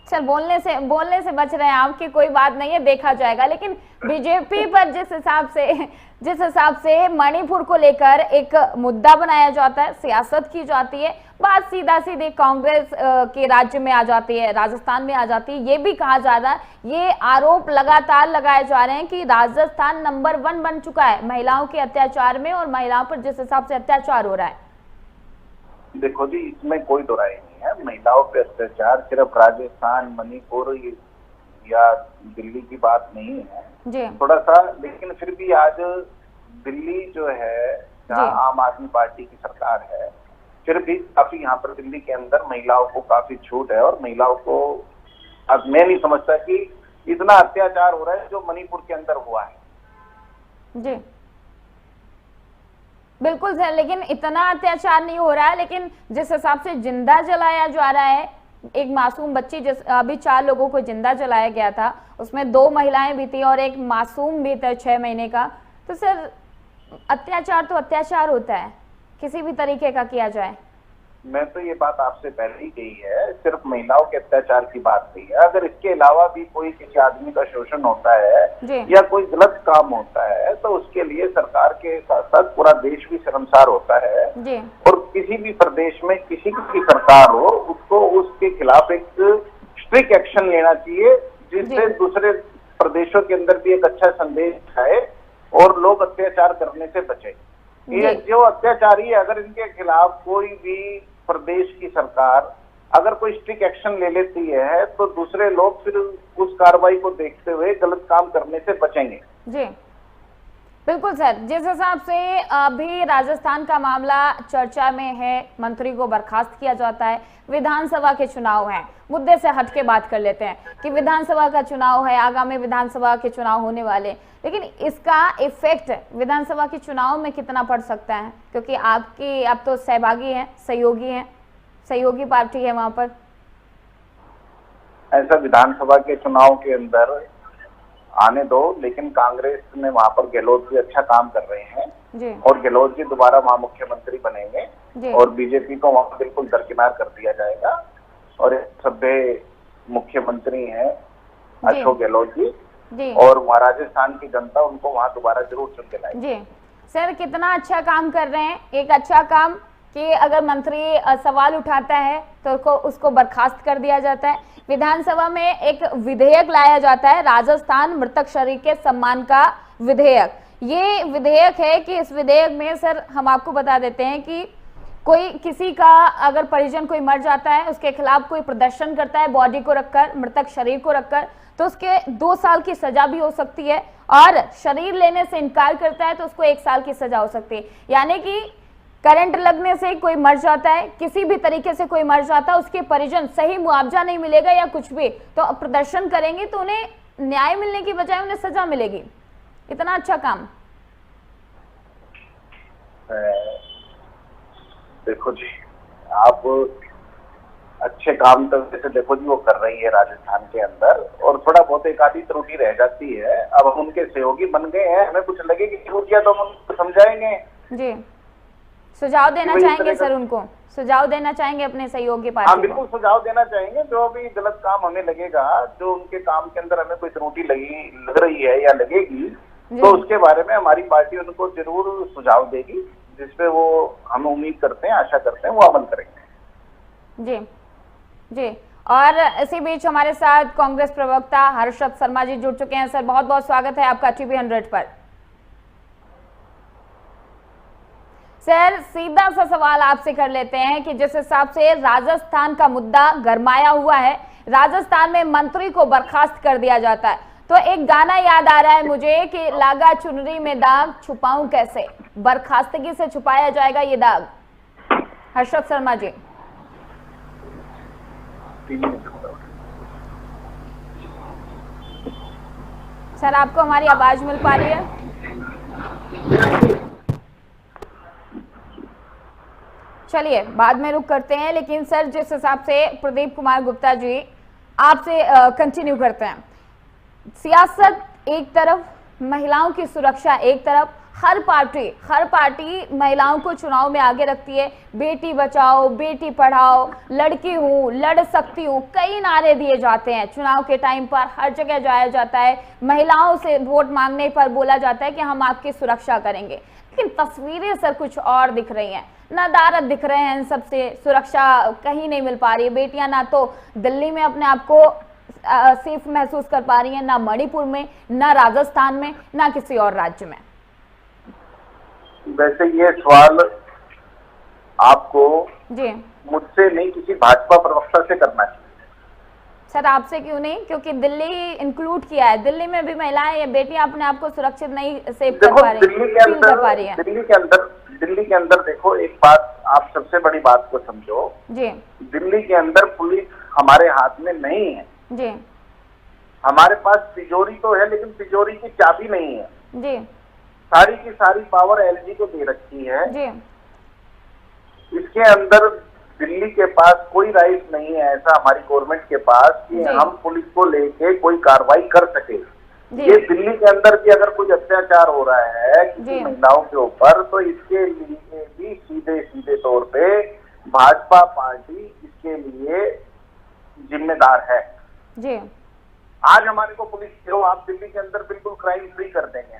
सर बोलने से बच रहे हैं आपकी, कोई बात नहीं है, देखा जाएगा। लेकिन बीजेपी पर जिस हिसाब से मणिपुर को लेकर एक मुद्दा बनाया जाता है, सियासत की जाती है, बात सीधा सीधे कांग्रेस के राज्य में आ जाती है, राजस्थान में आ जाती है, ये भी कहा जा रहा है, ये आरोप लगातार लगाए जा रहे हैं कि राजस्थान नंबर 1 बन चुका है महिलाओं के अत्याचार में, और महिलाओं पर जिस हिसाब से अत्याचार हो रहा है। देखो जी, इसमें कोई दो राय नहीं है, महिलाओं पे अत्याचार सिर्फ राजस्थान, मणिपुर या दिल्ली की बात नहीं है जी। थोड़ा सा, लेकिन फिर भी आज दिल्ली जो है जहाँ आम आदमी पार्टी की सरकार है, फिर भी काफी यहाँ पर दिल्ली के अंदर महिलाओं को काफी छूट है, और महिलाओं को अब मैं नहीं समझता कि इतना अत्याचार हो रहा है जो मणिपुर के अंदर हुआ है। जी बिल्कुल सर, लेकिन इतना अत्याचार नहीं हो रहा है, लेकिन जिस हिसाब से जिंदा जलाया जा रहा है, एक मासूम बच्ची, अभी 4 लोगों को जिंदा जलाया गया था, उसमें 2 महिलाएं भी थी और एक मासूम भी था 6 महीने का, तो सर अत्याचार तो अत्याचार होता है, किसी भी तरीके का किया जाए। मैं तो ये बात आपसे पहले ही कही है, सिर्फ महिलाओं के अत्याचार की बात नहीं है, अगर इसके अलावा भी कोई किसी आदमी का शोषण होता है या कोई गलत काम होता है तो उसके लिए सरकार के साथ साथ पूरा देश भी शर्मसार होता है जी। और किसी भी प्रदेश में किसी की सरकार हो उसको उसके खिलाफ एक स्ट्रिक्ट एक्शन लेना चाहिए, जिससे दूसरे प्रदेशों के अंदर भी एक अच्छा संदेश आए और लोग अत्याचार करने से बचे। ये जो अत्याचारी है, अगर इनके खिलाफ कोई भी प्रदेश की सरकार अगर कोई स्ट्रिक्ट एक्शन ले लेती है तो दूसरे लोग फिर उस कार्रवाई को देखते हुए गलत काम करने से बचेंगे। जी बिल्कुल सर, जिस हिसाब से अभी राजस्थान का मामला चर्चा में है, मंत्री को बर्खास्त किया जाता है, विधानसभा के चुनाव हैं, मुद्दे से हटके बात कर लेते हैं कि विधानसभा का चुनाव है, आगामी विधानसभा के चुनाव होने वाले, लेकिन इसका इफेक्ट विधानसभा के चुनाव में कितना पड़ सकता है, क्योंकि आप तो सहभागी हैं, सहयोगी पार्टी है वहां पर। ऐसा विधानसभा के चुनाव के अंदर आने दो, लेकिन कांग्रेस में वहां पर गहलोत जी अच्छा काम कर रहे हैं जी। और गहलोत जी दोबारा वहां मुख्यमंत्री बनेंगे जी। और बीजेपी को वहां बिल्कुल दरकिनार कर दिया जाएगा और सभ्य मुख्यमंत्री हैं अशोक गहलोत जी, और वहाँ राजस्थान की जनता उनको वहां दोबारा जरूर चुन के लाएगी। जी सर, कितना अच्छा काम कर रहे हैं, एक अच्छा काम कि अगर मंत्री सवाल उठाता है तो उसको बर्खास्त कर दिया जाता है। विधानसभा में एक विधेयक लाया जाता है, राजस्थान मृतक शरीर के सम्मान का विधेयक। ये विधेयक है कि इस विधेयक में सर हम आपको बता देते हैं कि कोई किसी का अगर परिजन कोई मर जाता है, उसके खिलाफ कोई प्रदर्शन करता है बॉडी को रखकर, मृतक शरीर को रखकर, तो उसके 2 साल की सजा भी हो सकती है, और शरीर लेने से इनकार करता है तो उसको 1 साल की सजा हो सकती है। यानी कि करंट लगने से कोई मर जाता है, किसी भी तरीके से कोई मर जाता है, उसके परिजन सही मुआवजा नहीं मिलेगा या कुछ भी, तो प्रदर्शन करेंगे तो उन्हें न्याय मिलने की बजाय उन्हें सजा मिलेगी। इतना अच्छा काम। देखो जी, आप अच्छे काम तो जैसे देखो जी वो कर रही है राजस्थान के अंदर, और थोड़ा बहुत एक आधी त्रुटि रह जाती है। अब हम उनके सहयोगी बन गए हैं, हमें कुछ लगेगी त्रुटियां तो हम उनको समझाएंगे जी। सुझाव देना चाहेंगे सर, उनको सुझाव देना चाहेंगे अपने सहयोगी पार्टी? हाँ बिल्कुल सुझाव देना चाहेंगे। जो भी गलत काम हमें लगेगा, जो उनके काम के अंदर हमें कोई त्रुटि लग रही है या लगेगी, तो उसके बारे में हमारी पार्टी उनको जरूर सुझाव देगी, जिसपे वो हम उम्मीद करते हैं, आशा करते हैं वो अमल करेंगे। जी जी। और इसी बीच हमारे साथ कांग्रेस प्रवक्ता हर्षद शर्मा जी जुड़ चुके हैं। सर, बहुत बहुत स्वागत है आपका टीवी 100 पर। सर, सीधा सा सवाल आपसे कर लेते हैं कि जिस हिसाब से राजस्थान का मुद्दा गरमाया हुआ है, राजस्थान में मंत्री को बर्खास्त कर दिया जाता है, तो एक गाना याद आ रहा है मुझे कि लागा चुनरी में दाग छुपाऊं कैसे, बर्खास्तगी से छुपाया जाएगा ये दाग। हर्षद शर्मा जी। सर, आपको हमारी आवाज मिल पा रही है? चलिए बाद में रुक करते हैं, लेकिन सर जिस हिसाब से प्रदीप कुमार गुप्ता जी आपसे कंटिन्यू करते हैं, सियासत एक तरफ, महिलाओं की सुरक्षा एक तरफ, हर पार्टी महिलाओं को चुनाव में आगे रखती है। बेटी बचाओ, बेटी पढ़ाओ, लड़की हूँ, लड़ सकती हूँ, कई नारे दिए जाते हैं चुनाव के टाइम पर, हर जगह जाया जाता है। महिलाओं से वोट मांगने पर बोला जाता है कि हम आपकी सुरक्षा करेंगे, लेकिन तस्वीरें सर कुछ और दिख रही हैं, नदारत दिख रहे हैं, इन सबसे सुरक्षा कहीं नहीं मिल पा रही है। बेटियां ना तो दिल्ली में अपने आप को सेफ महसूस कर पा रही हैं, ना मणिपुर में, ना राजस्थान में, ना किसी और राज्य में। वैसे ये सवाल आपको जी मुझसे नहीं, किसी भाजपा प्रवक्ता से करना चाहिए। सर, आपसे क्यों नहीं? क्योंकि दिल्ली इंक्लूड किया है, दिल्ली में भी महिलाएं या बेटियां अपने आप को सुरक्षित नहीं सेफ कर पा रही, फील कर पा रही हैं। दिल्ली के अंदर देखो, एक बात आप सबसे बड़ी बात को समझो जी। दिल्ली के अंदर पुलिस हमारे हाथ में नहीं है जी। हमारे पास तिजोरी तो है, लेकिन तिजोरी की चाबी नहीं है जी। सारी की सारी पावर एलजी को दे रखी है जी। इसके अंदर दिल्ली के पास कोई राइट नहीं है ऐसा हमारी गवर्नमेंट के पास कि हम पुलिस को लेके कोई कार्रवाई कर सके। ये दिल्ली के अंदर भी अगर कुछ अत्याचार हो रहा है किसी महिलाओं के ऊपर, तो इसके लिए भी सीधे सीधे तौर पे भाजपा पार्टी इसके लिए जिम्मेदार है। जी। आज हमारे को पुलिस कहो आप दिल्ली के अंदर बिल्कुल क्राइम फ्री कर देंगे,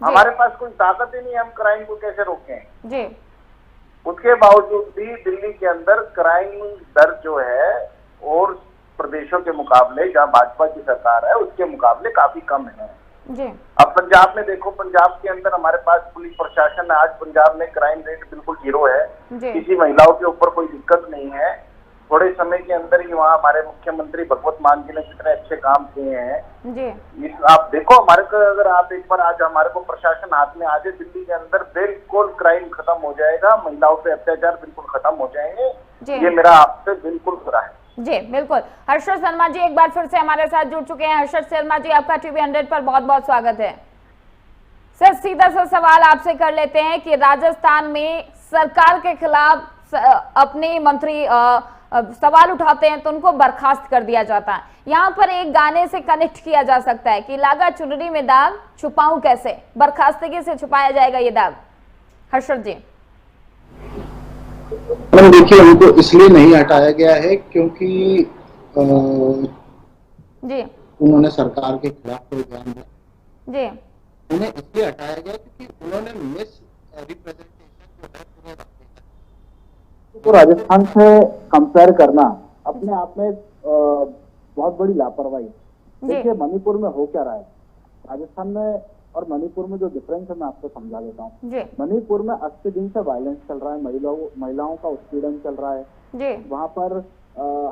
हमारे पास कोई ताकत ही नहीं, हम क्राइम को कैसे रोकें। जी। उसके बावजूद भी दिल्ली के अंदर क्राइम दर जो है और प्रदेशों के मुकाबले जहां भाजपा की सरकार है उसके मुकाबले काफी कम है। जी। अब पंजाब में देखो, पंजाब के अंदर हमारे पास पुलिस प्रशासन है, आज पंजाब में क्राइम रेट बिल्कुल 0 है, किसी महिलाओं के ऊपर कोई दिक्कत नहीं है। थोड़े समय के अंदर ही वहाँ हमारे मुख्यमंत्री भगवत मान जी ने कितने अच्छे काम किए हैं जी। आप देखो हमारे को, अगर आप एक बार आज हमारे को प्रशासन हाथ में आ जाए, दिल्ली के अंदर बिल्कुल क्राइम खत्म हो जाएगा, महिलाओं पे अत्याचार बिल्कुल खत्म हो जाएंगे। ये मेरा आपसे बिल्कुल पूरा है जी। बिल्कुल। हर्षद शर्मा जी एक बार फिर से हमारे साथ जुड़ चुके हैं। हर्षद शर्मा जी, आपका टीवी 100 पर बहुत बहुत स्वागत है। सर, सीधा सा सवाल आपसे कर लेते हैं कि राजस्थान में सरकार के खिलाफ अपने मंत्री सवाल उठाते हैं तो उनको बर्खास्त कर दिया जाता है। यहाँ पर एक गाने से कनेक्ट किया जा सकता है कि लागा चुनरी में दाग छुपाऊं कैसे, बर्खास्तगी से छुपाया जाएगा ये दाग। हर्षद जी। देखिए, उनको इसलिए नहीं हटाया गया है क्योंकि जी उन्होंने सरकार के खिलाफ कोई बयान दिया जी। उन्हें इसलिए हटाया गया क्योंकि उन्होंने मिस रिप्रेजेंटेशन को राजस्थान से कंपेयर करना अपने आप में बहुत बड़ी लापरवाही। देखिए मणिपुर में हो क्या रहा है, राजस्थान में और मणिपुर में जो डिफरेंस है मैं आपको समझा देता हूँ। मणिपुर में 80 दिन से वायलेंस चल रहा है, महिलाओं का उत्पीड़न चल रहा है। वहाँ पर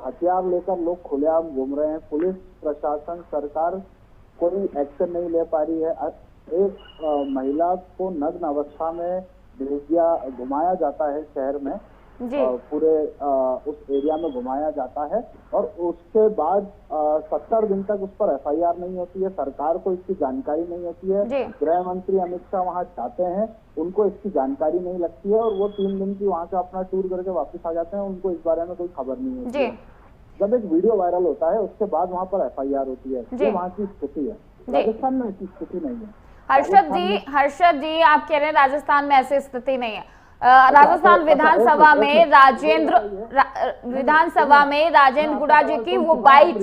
हथियार लेकर लोग खुलेआम घूम रहे हैं, पुलिस प्रशासन सरकार कोई एक्शन नहीं ले पा रही है। एक महिला को नग्न अवस्था में भेज दिया, घुमाया जाता है शहर में, पूरे उस एरिया में घुमाया जाता है और उसके बाद 70 दिन तक उस पर एफआईआर नहीं होती है, सरकार को इसकी जानकारी नहीं होती है। गृह मंत्री अमित शाह वहां जाते हैं, उनको इसकी जानकारी नहीं लगती है और वो 3 दिन की वहां से अपना टूर करके वापस आ जाते हैं, उनको इस बारे में कोई खबर नहीं होती है। जब एक वीडियो वायरल होता है उसके बाद वहां पर एफआईआर होती है, ये वहाँ की स्थिति है। राजस्थान में ऐसी स्थिति नहीं है। हर्षद जी आप कह रहे हैं राजस्थान में ऐसी स्थिति नहीं है। राजस्थान विधानसभा में राजेंद्र गुड़ा जी की वो बाइट,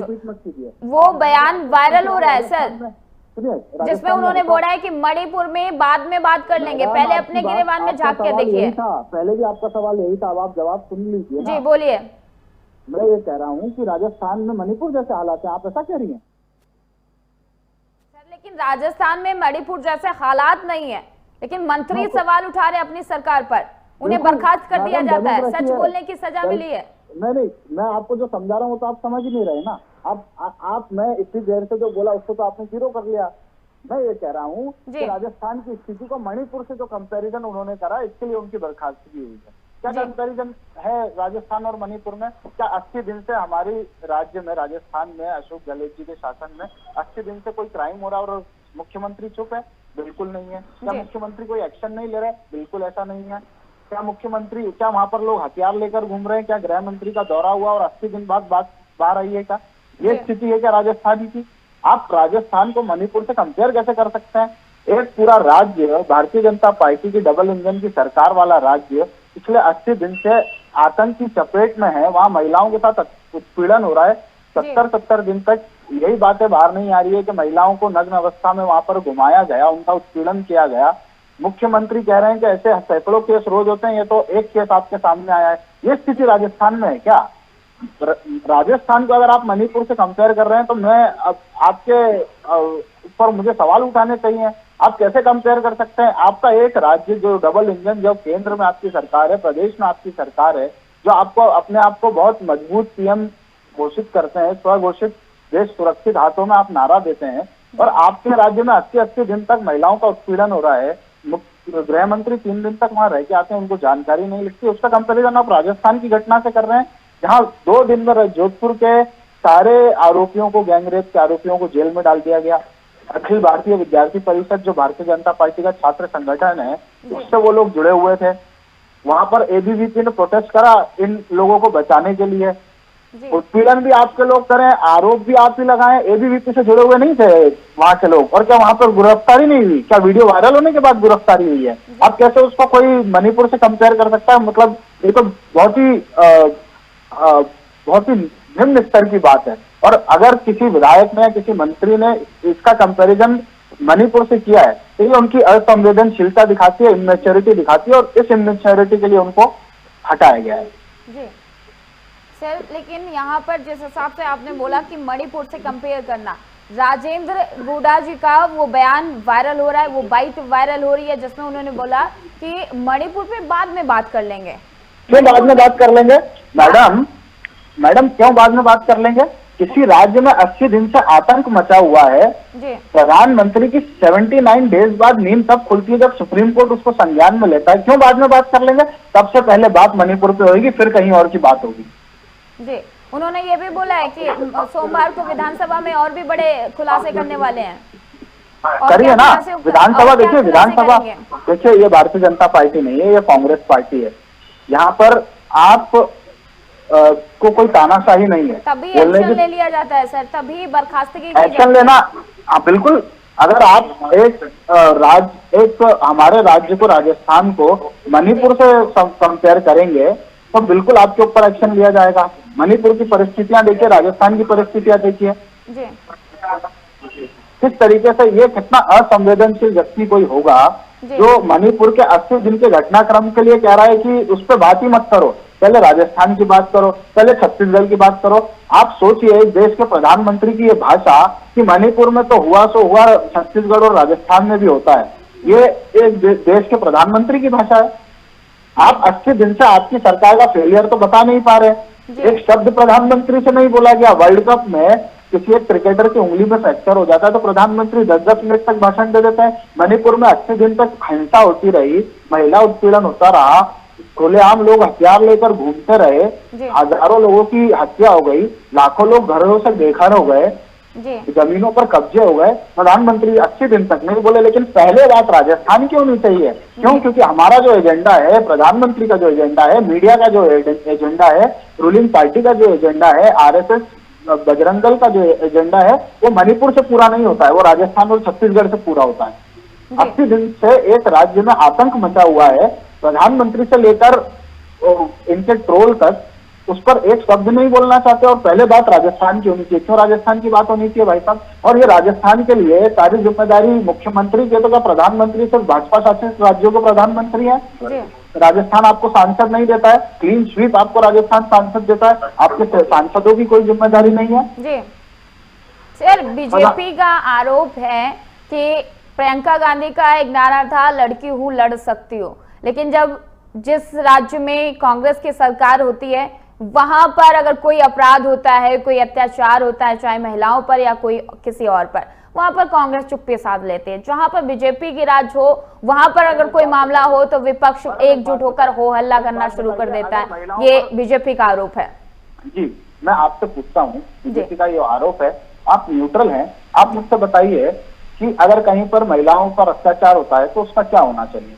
वो बयान वायरल हो रहा है सर। सुनिए, जिसमें राजस्थान उन्होंने में बोला है कि मणिपुर में बाद में बात कर लेंगे, मैडम, पहले आपकी अपने बात- गिरेबान में आपका झांक के सवाल देखिए। यही था, पहले भी आपका सवाल यही था, अब आप जवाब सुन लीजिए जी ना। बोलिए। मैं ये कह रहा हूँ कि राजस्थान में मणिपुर जैसे हालात है, आप ऐसा कह रही हैं? सर लेकिन राजस्थान में मणिपुर जैसे हालात नहीं है, लेकिन मंत्री सवाल उठा रहे हैं अपनी सरकार पर, उन्हें बिल्कुल, बर्खास्त कर दिया मैडम, जाता है, डेमोक्रेसी सच है। बोलने की सजा मिली है। नहीं, मैं आपको जो समझा रहा हूँ तो आप समझ ही नहीं रहे ना। आप मैं इतनी देर से जो बोला उसको तो आपने जीरो कर लिया। मैं ये कह रहा हूँ जी। कि राजस्थान की स्थिति को मणिपुर से जो कंपैरिजन उन्होंने करा, इसके लिए उनकी बर्खास्तगी हुई है। क्या जी। कंपैरिजन है राजस्थान और मणिपुर में? क्या 80 दिन से हमारी राज्य में, राजस्थान में, अशोक गहलोत जी के शासन में 80 दिन से कोई क्राइम हो रहा है और मुख्यमंत्री चुप है? बिल्कुल नहीं है। क्या जी। मुख्यमंत्री कोई एक्शन नहीं ले रहे? बिल्कुल ऐसा नहीं है। क्या मुख्यमंत्री, क्या वहां पर लोग हथियार लेकर घूम रहे हैं? क्या गृह मंत्री का दौरा हुआ और 80 दिन बाद बात बाहर आई है? क्या ये जी। स्थिति है क्या राजस्थान की? आप राजस्थान को मणिपुर से कंपेयर कैसे कर सकते हैं? एक पूरा राज्य, भारतीय जनता पार्टी की डबल इंजन की सरकार वाला राज्य पिछले 80 दिन से आतंक की चपेट में है। वहां महिलाओं के साथ उत्पीड़न हो रहा है। 70 दिन तक यही बातें बाहर नहीं आ रही है कि महिलाओं को नग्न अवस्था में वहां पर घुमाया गया, उनका उत्पीड़न किया गया। मुख्यमंत्री कह रहे हैं कि ऐसे सैकड़ों केस रोज होते हैं, ये तो एक केस आपके सामने आया है। ये स्थिति राजस्थान में है क्या? राजस्थान को अगर आप मणिपुर से कंपेयर कर रहे हैं तो मैं आपके ऊपर मुझे सवाल उठाने चाहिए। आप कैसे कंपेयर कर सकते हैं? आपका एक राज्य जो डबल इंजन, जो केंद्र में आपकी सरकार है, प्रदेश में आपकी सरकार है, जो आपको अपने आप को बहुत मजबूत पीएम घोषित करते हैं, स्वघोषित देश सुरक्षित हाथों में आप नारा देते हैं, और आपके राज्य में 80-80 दिन तक महिलाओं का उत्पीड़न हो रहा है। गृह मंत्री 3 दिन तक वहां रह के आते हैं, उनको जानकारी नहीं लिखती। उसका कंपेरिजन आप राजस्थान की घटना से कर रहे हैं, जहां 2 दिन में जोधपुर के सारे आरोपियों को, गैंगरेप के आरोपियों को जेल में डाल दिया गया। अखिल भारतीय विद्यार्थी परिषद, जो भारतीय जनता पार्टी का छात्र संगठन है, उससे वो लोग जुड़े हुए थे। वहां पर एबीवीपी ने प्रोटेस्ट करा इन लोगों को बचाने के लिए। उत्पीड़न भी आपके लोग करें, आरोप भी आप ही लगाएं, एबीवीपी से जुड़े हुए नहीं थे वहां के लोग, और क्या वहां पर गिरफ्तारी नहीं हुई? क्या वीडियो वायरल होने के बाद गिरफ्तारी हुई है? आप कैसे उसको कोई मणिपुर से कंपेयर कर सकता है? मतलब ये तो बहुत ही निम्न स्तर की बात है। और अगर किसी विधायक ने, किसी मंत्री ने इसका कंपैरिजन मणिपुर से किया है तो ये उनकी असंवेदनशीलता दिखाती है, इमेच्योरिटी दिखाती है, और इस इमेच्योरिटी के लिए उनको हटाया गया है। जी सर, लेकिन यहाँ पर जिस हिसाब से आपने बोला कि मणिपुर से कंपेयर करना, राजेंद्र गुडा जी का वो बयान वायरल हो रहा है, वो बाइट वायरल हो रही है, जिसमें उन्होंने बोला कि मणिपुर पे बाद में बात कर लेंगे। क्यों बाद में बात कर लेंगे? मैडम क्यों बाद में बात कर लेंगे? किसी राज्य में 80 दिन से आतंक मचा हुआ है, प्रधानमंत्री की 79 डेज बाद नींद तब खुलती है जब सुप्रीम कोर्ट उसको संज्ञान में लेता है। क्यों बाद में बात कर लेंगे? सबसे पहले बात मणिपुर पे होगी, फिर कहीं और की बात होगी। जी, उन्होंने ये भी बोला है कि सोमवार को विधानसभा में और भी बड़े खुलासे करने वाले हैं। करिए ना, विधानसभा देखिए, विधानसभा देखिए, ये भारतीय जनता पार्टी नहीं है, ये कांग्रेस पार्टी है। यहाँ पर आप को कोई तानाशाही नहीं है। तभी एक्शन ले लिया जाता है सर, तभी बर्खास्तगी एक्शन लेना। बिल्कुल, अगर आप एक हमारे राज्य को, राजस्थान को मणिपुर से कंपेयर करेंगे तो बिल्कुल आपके ऊपर एक्शन लिया जाएगा। मणिपुर की परिस्थितियां देखिए, राजस्थान की परिस्थितियां देखिए, किस तरीके से ये कितना असंवेदनशील व्यक्ति कोई होगा जो मणिपुर के 80 दिन के घटनाक्रम के लिए कह रहा है कि उस पर बात ही मत करो, पहले राजस्थान की बात करो, पहले छत्तीसगढ़ की बात करो। आप सोचिए, इस देश के प्रधानमंत्री की ये भाषा कि मणिपुर में तो हुआ सो हुआ, छत्तीसगढ़ और राजस्थान में भी होता है, ये एक देश के प्रधानमंत्री की भाषा है। आप 80 दिन से आपकी सरकार का फेलियर तो बता नहीं पा रहे। एक शब्द प्रधानमंत्री से नहीं बोला गया। वर्ल्ड कप में किसी एक क्रिकेटर की उंगली में फ्रैक्चर हो जाता है तो प्रधानमंत्री 10-10 मिनट तक भाषण दे देते हैं। मणिपुर में 80 दिन तक हिंसा होती रही, महिला उत्पीड़न होता रहा, खुलेआम लोग हथियार लेकर घूमते रहे, हजारों लोगों की हत्या हो गई, लाखों लोग घरों से बेघर हो गए, जमीनों पर कब्जे हो गए। प्रधानमंत्री 80 दिन तक नहीं बोले। लेकिन पहले बात राजस्थान की होनी चाहिए। क्यों? क्योंकि हमारा जो एजेंडा है, प्रधानमंत्री का जो एजेंडा है, मीडिया का जो एजेंडा है, रूलिंग पार्टी का जो एजेंडा है, आरएसएस बजरंग दल का जो एजेंडा है, वो मणिपुर से पूरा नहीं होता है, वो राजस्थान और छत्तीसगढ़ से पूरा होता है। 80 दिन से एक राज्य में आतंक मचा हुआ है, प्रधानमंत्री से लेकर इनके ट्रोल तक उस पर एक शब्द नहीं बोलना चाहते, और पहले बात राजस्थान की होनी चाहिए। क्यों राजस्थान की बात होनी चाहिए भाई साहब? और ये राजस्थान के लिए सारी जिम्मेदारी मुख्यमंत्री की, तो क्या प्रधानमंत्री सिर्फ भाजपा शासित राज्यों के प्रधानमंत्री है? राजस्थान आपको सांसद नहीं देता है, क्लीन स्वीप आपको राजस्थान सांसद देता है, आपके सांसदों की कोई जिम्मेदारी नहीं है। जी सर, बीजेपी का आरोप है कि प्रियंका गांधी का एक नारा था, लड़की हूँ लड़ सकती हूँ, लेकिन जब जिस राज्य में कांग्रेस की सरकार होती है वहां पर अगर कोई अपराध होता है, कोई अत्याचार होता है, चाहे महिलाओं पर या कोई किसी और पर, वहां पर कांग्रेस चुप्पी साध लेती है। जहां पर बीजेपी की राज हो वहां पर अगर कोई मामला हो तो विपक्ष एकजुट होकर हो हल्ला करना शुरू कर देता है। ये बीजेपी का आरोप है। जी, मैं आपसे पूछता हूँ, बीजेपी का ये आरोप है, आप न्यूट्रल हैं, आप मुझसे बताइए कि अगर कहीं पर महिलाओं पर अत्याचार होता है तो उसका क्या होना चाहिए?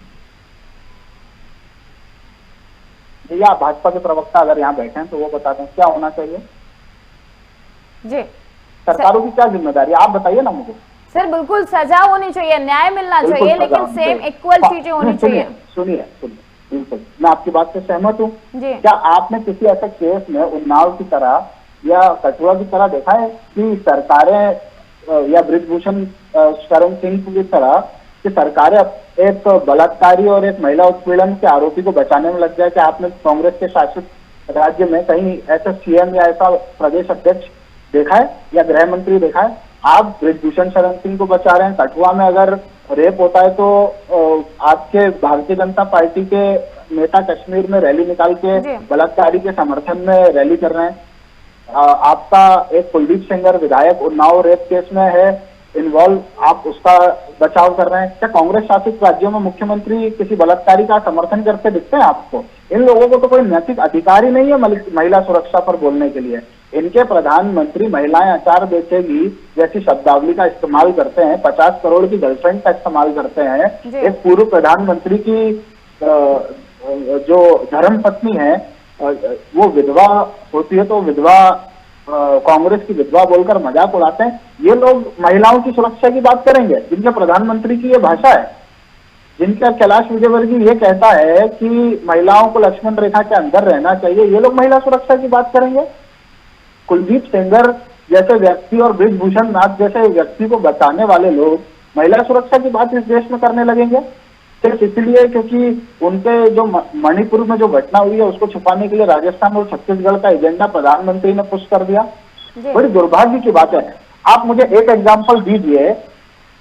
या भाजपा के प्रवक्ता अगर यहाँ बैठे हैं तो वो बता दें क्या होना चाहिए? जी, सरकारों की क्या जिम्मेदारी है, आप बताइए ना मुझे। सर बिल्कुल सजा होनी चाहिए, न्याय मिलना चाहिए, लेकिन सेम इक्वल चीजें होनी चाहिए। सुनिए, बिल्कुल मैं आपकी बात से सहमत हूँ। जी, क्या आपने किसी ऐसे केस में उन्नाव की तरह या कठुआ की तरह देखा है कि सरकारें या बृजभूषण शरण सिंह की तरह कि सरकारें एक बलात्कारी और एक महिला उत्पीड़न के आरोपी को बचाने में लग जाए? कि आपने कांग्रेस के शासित राज्य में कहीं ऐसा सीएम या ऐसा प्रदेश अध्यक्ष देखा है या गृह मंत्री देखा है? आप बृजभूषण शरण सिंह को बचा रहे हैं। कठुआ में अगर रेप होता है तो आपके भारतीय जनता पार्टी के नेता कश्मीर में रैली निकाल के बलात्कारी के समर्थन में रैली कर रहे हैं। आपका एक कुलदीप सेंगर विधायक उन्नाव रेप केस में है इन्वॉल्व, आप उसका बचाव कर रहे हैं। क्या कांग्रेस शासित राज्यों में मुख्यमंत्री किसी बलात्कारी का समर्थन करते दिखते हैं आपको? इन लोगों को तो कोई नैतिक अधिकार ही नहीं है महिला सुरक्षा पर बोलने के लिए। इनके प्रधानमंत्री महिलाएं अचार बेचेगी जैसी शब्दावली का इस्तेमाल करते हैं, 50 करोड़ की गर्लफ्रेंड का इस्तेमाल करते हैं। एक पूर्व प्रधानमंत्री की जो धर्म पत्नी है वो विधवा होती है तो विधवा कांग्रेस की विधवा बोलकर मजाक उड़ाते हैं। ये लोग महिलाओं की सुरक्षा की बात करेंगे जिनके प्रधानमंत्री की ये भाषा है, जिनका कैलाश विजयवर्गीय ये कहता है कि महिलाओं को लक्ष्मण रेखा के अंदर रहना चाहिए, ये लोग महिला सुरक्षा की बात करेंगे? कुलदीप सेंगर जैसे व्यक्ति और बृजभूषण नाथ जैसे व्यक्ति को बचाने वाले लोग महिला सुरक्षा की बात इस देश में करने लगेंगे सिर्फ इसलिए क्योंकि उनके जो मणिपुर में जो घटना हुई है उसको छुपाने के लिए राजस्थान और छत्तीसगढ़ का एजेंडा प्रधानमंत्री ने पुश कर दिया। बड़ी दुर्भाग्य की बात है। आप मुझे एक एग्जांपल दीजिए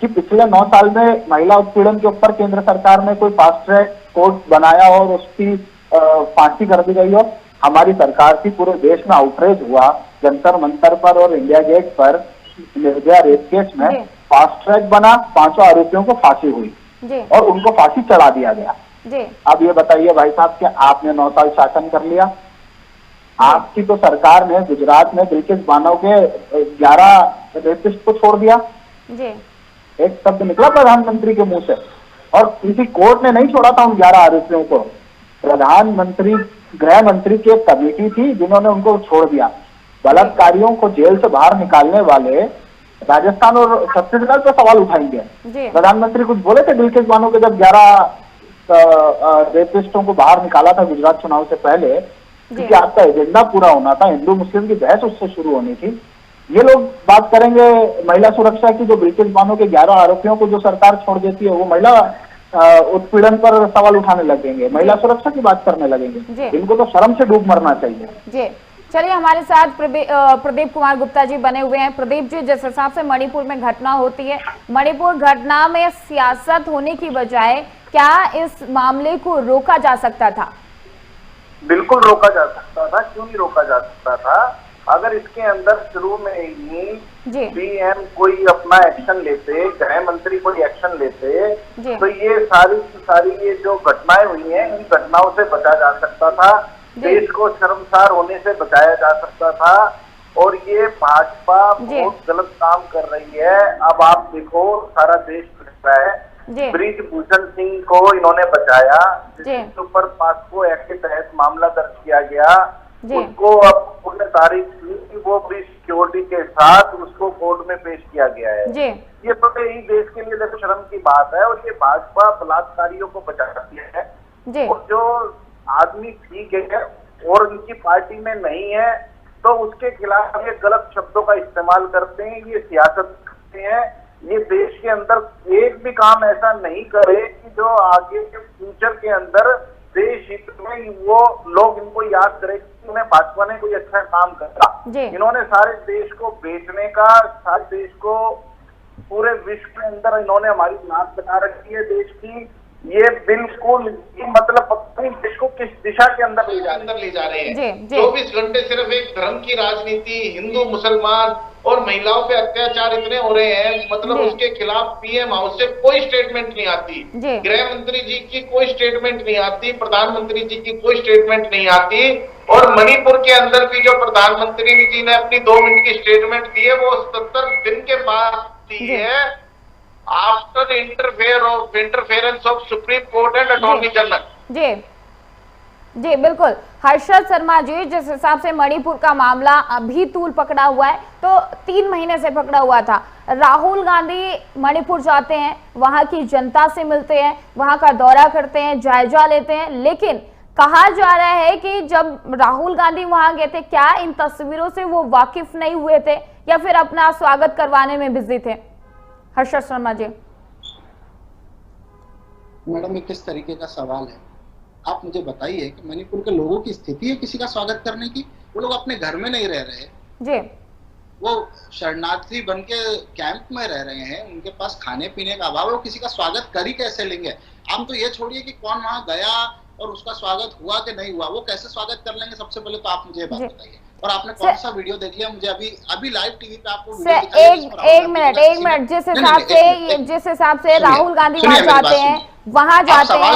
कि पिछले 9 साल में महिला उत्पीड़न के ऊपर केंद्र सरकार ने कोई फास्ट ट्रैक कोर्ट बनाया और उसकी फांसी कर दी गई हो। हमारी सरकार थी, पूरे देश में आउटरीच हुआ, जंतर मंतर पर और इंडिया गेट पर निर्भया रेप केस में फास्ट ट्रैक बना, 5 आरोपियों को फांसी हुई और उनको फांसी चढ़ा दिया गया। अब ये बताइए भाई साहब कि आपने 9 साल शासन कर लिया, आपकी तो सरकार ने गुजरात में बिल्किस बानो के 11 रेपिस्ट को छोड़ दिया। एक शब्द निकला प्रधानमंत्री के मुंह से और किसी कोर्ट ने नहीं छोड़ा था उन 11 आरोपियों को। प्रधानमंत्री गृह मंत्री की एक कमेटी थी जिन्होंने उनको छोड़ दिया। बलात्कारियों को जेल से बाहर निकालने वाले राजस्थान और छत्तीसगढ़ पे सवाल उठाएंगे। प्रधानमंत्री कुछ बोले थे बिल्किस बानो के जब 11 रेपिस्टों को बाहर निकाला था गुजरात चुनाव से पहले, क्योंकि आपका एजेंडा पूरा होना था, हिंदू मुस्लिम की बहस उससे शुरू होनी थी। ये लोग बात करेंगे महिला सुरक्षा की, जो बिल्किस बानो के 11 आरोपियों को जो सरकार छोड़ देती है वो महिला उत्पीड़न पर सवाल उठाने लगेंगे, महिला सुरक्षा की बात करने लगेंगे। इनको तो शर्म से डूब मरना चाहिए। जी चलिए, हमारे साथ प्रदीप कुमार गुप्ता जी बने हुए हैं। प्रदीप जी, जिस हिसाब से मणिपुर में घटना होती है, मणिपुर घटना में सियासत होने की बजाय क्या इस मामले को रोका जा सकता था? बिल्कुल रोका जा सकता था। क्यों नहीं रोका जा सकता था? अगर इसके अंदर शुरू में ही पीएम कोई अपना एक्शन लेते, गृह मंत्री कोई एक्शन लेते, तो ये सारी ये जो घटनाएं हुई हैं इन घटनाओं से बचा जा सकता था, देश को शर्मसार होने से बचाया जा सकता था। और ये भाजपा बहुत गलत काम कर रही है। अब आप देखो सारा देश देख रहा है, बृजभूषण सिंह को इन्होंने बचाया, जिसके ऊपर पास्को एक्ट के तहत मामला दर्ज किया गया, उसको अब उन्हें तारीख थी वो भी सिक्योरिटी के साथ उसको कोर्ट में पेश किया गया है। ये तो ही देश के लिए देखो शर्म की बात है। और ये भाजपा बलात्कारियों को बचाती है। और जो आदमी ठीक है और उनकी पार्टी में नहीं है तो उसके खिलाफ ये गलत शब्दों का इस्तेमाल करते हैं, ये सियासत करते हैं। ये देश के अंदर एक भी काम ऐसा नहीं करे कि जो आगे के फ्यूचर के अंदर देश हित में वो लोग इनको याद करें कि उन्हें भाजपा ने कोई अच्छा काम करा। इन्होंने सारे देश को बेचने का, सारे देश को पूरे विश्व के अंदर इन्होंने हमारी नाक बना रखी है देश की। ये बिल्कुल मतलब अपने देश को किस दिशा के अंदर ले जा रहे हैं। 24 घंटे सिर्फ एक धर्म की राजनीति, हिंदू मुसलमान और महिलाओं पे अत्याचार इतने हो रहे हैं, मतलब उसके खिलाफ पीएम हाउस से कोई स्टेटमेंट नहीं आती, गृह मंत्री जी की कोई स्टेटमेंट नहीं आती, प्रधानमंत्री जी की कोई स्टेटमेंट नहीं आती। और मणिपुर के अंदर भी जो प्रधानमंत्री जी ने अपनी 2 मिनट की स्टेटमेंट दी है वो 70 दिन के बाद दी है, after interference of supreme court and attorney general. जी बिल्कुल हर्षद शर्मा जी, जिस हिसाब से मणिपुर का मामला अभी तूल पकड़ा हुआ है तो 3 महीने से पकड़ा हुआ था। राहुल गांधी मणिपुर जाते हैं, वहां की जनता से मिलते हैं, वहां का दौरा करते हैं, जायजा लेते हैं, लेकिन कहा जा रहा है कि जब राहुल गांधी वहां गए थे, क्या इन तस्वीरों से वो वाकिफ नहीं हुए थे या फिर अपना स्वागत करवाने में बिजी थे? हर्षद शर्मा जी। मैडम, ये किस तरीके का सवाल है? आप मुझे बताइए कि मणिपुर के लोगों की स्थिति है किसी का स्वागत करने की? वो लोग अपने घर में नहीं रह रहे जी, वो शरणार्थी बन के कैंप में रह रहे हैं, उनके पास खाने पीने का अभाव है, वो किसी का स्वागत कर ही कैसे लेंगे? आप तो ये छोड़िए कि कौन वहां गया और उसका स्वागत हुआ कि नहीं हुआ, वो कैसे स्वागत कर लेंगे? सबसे पहले तो आप मुझे बात बताइए। और आपने कौन सा वीडियो देख लिया? मुझे अभी लाइव टीवी पे आपको एक मिनट जिस हिसाब से राहुल गांधी वहां जाते हैं, वहां जाते हैं,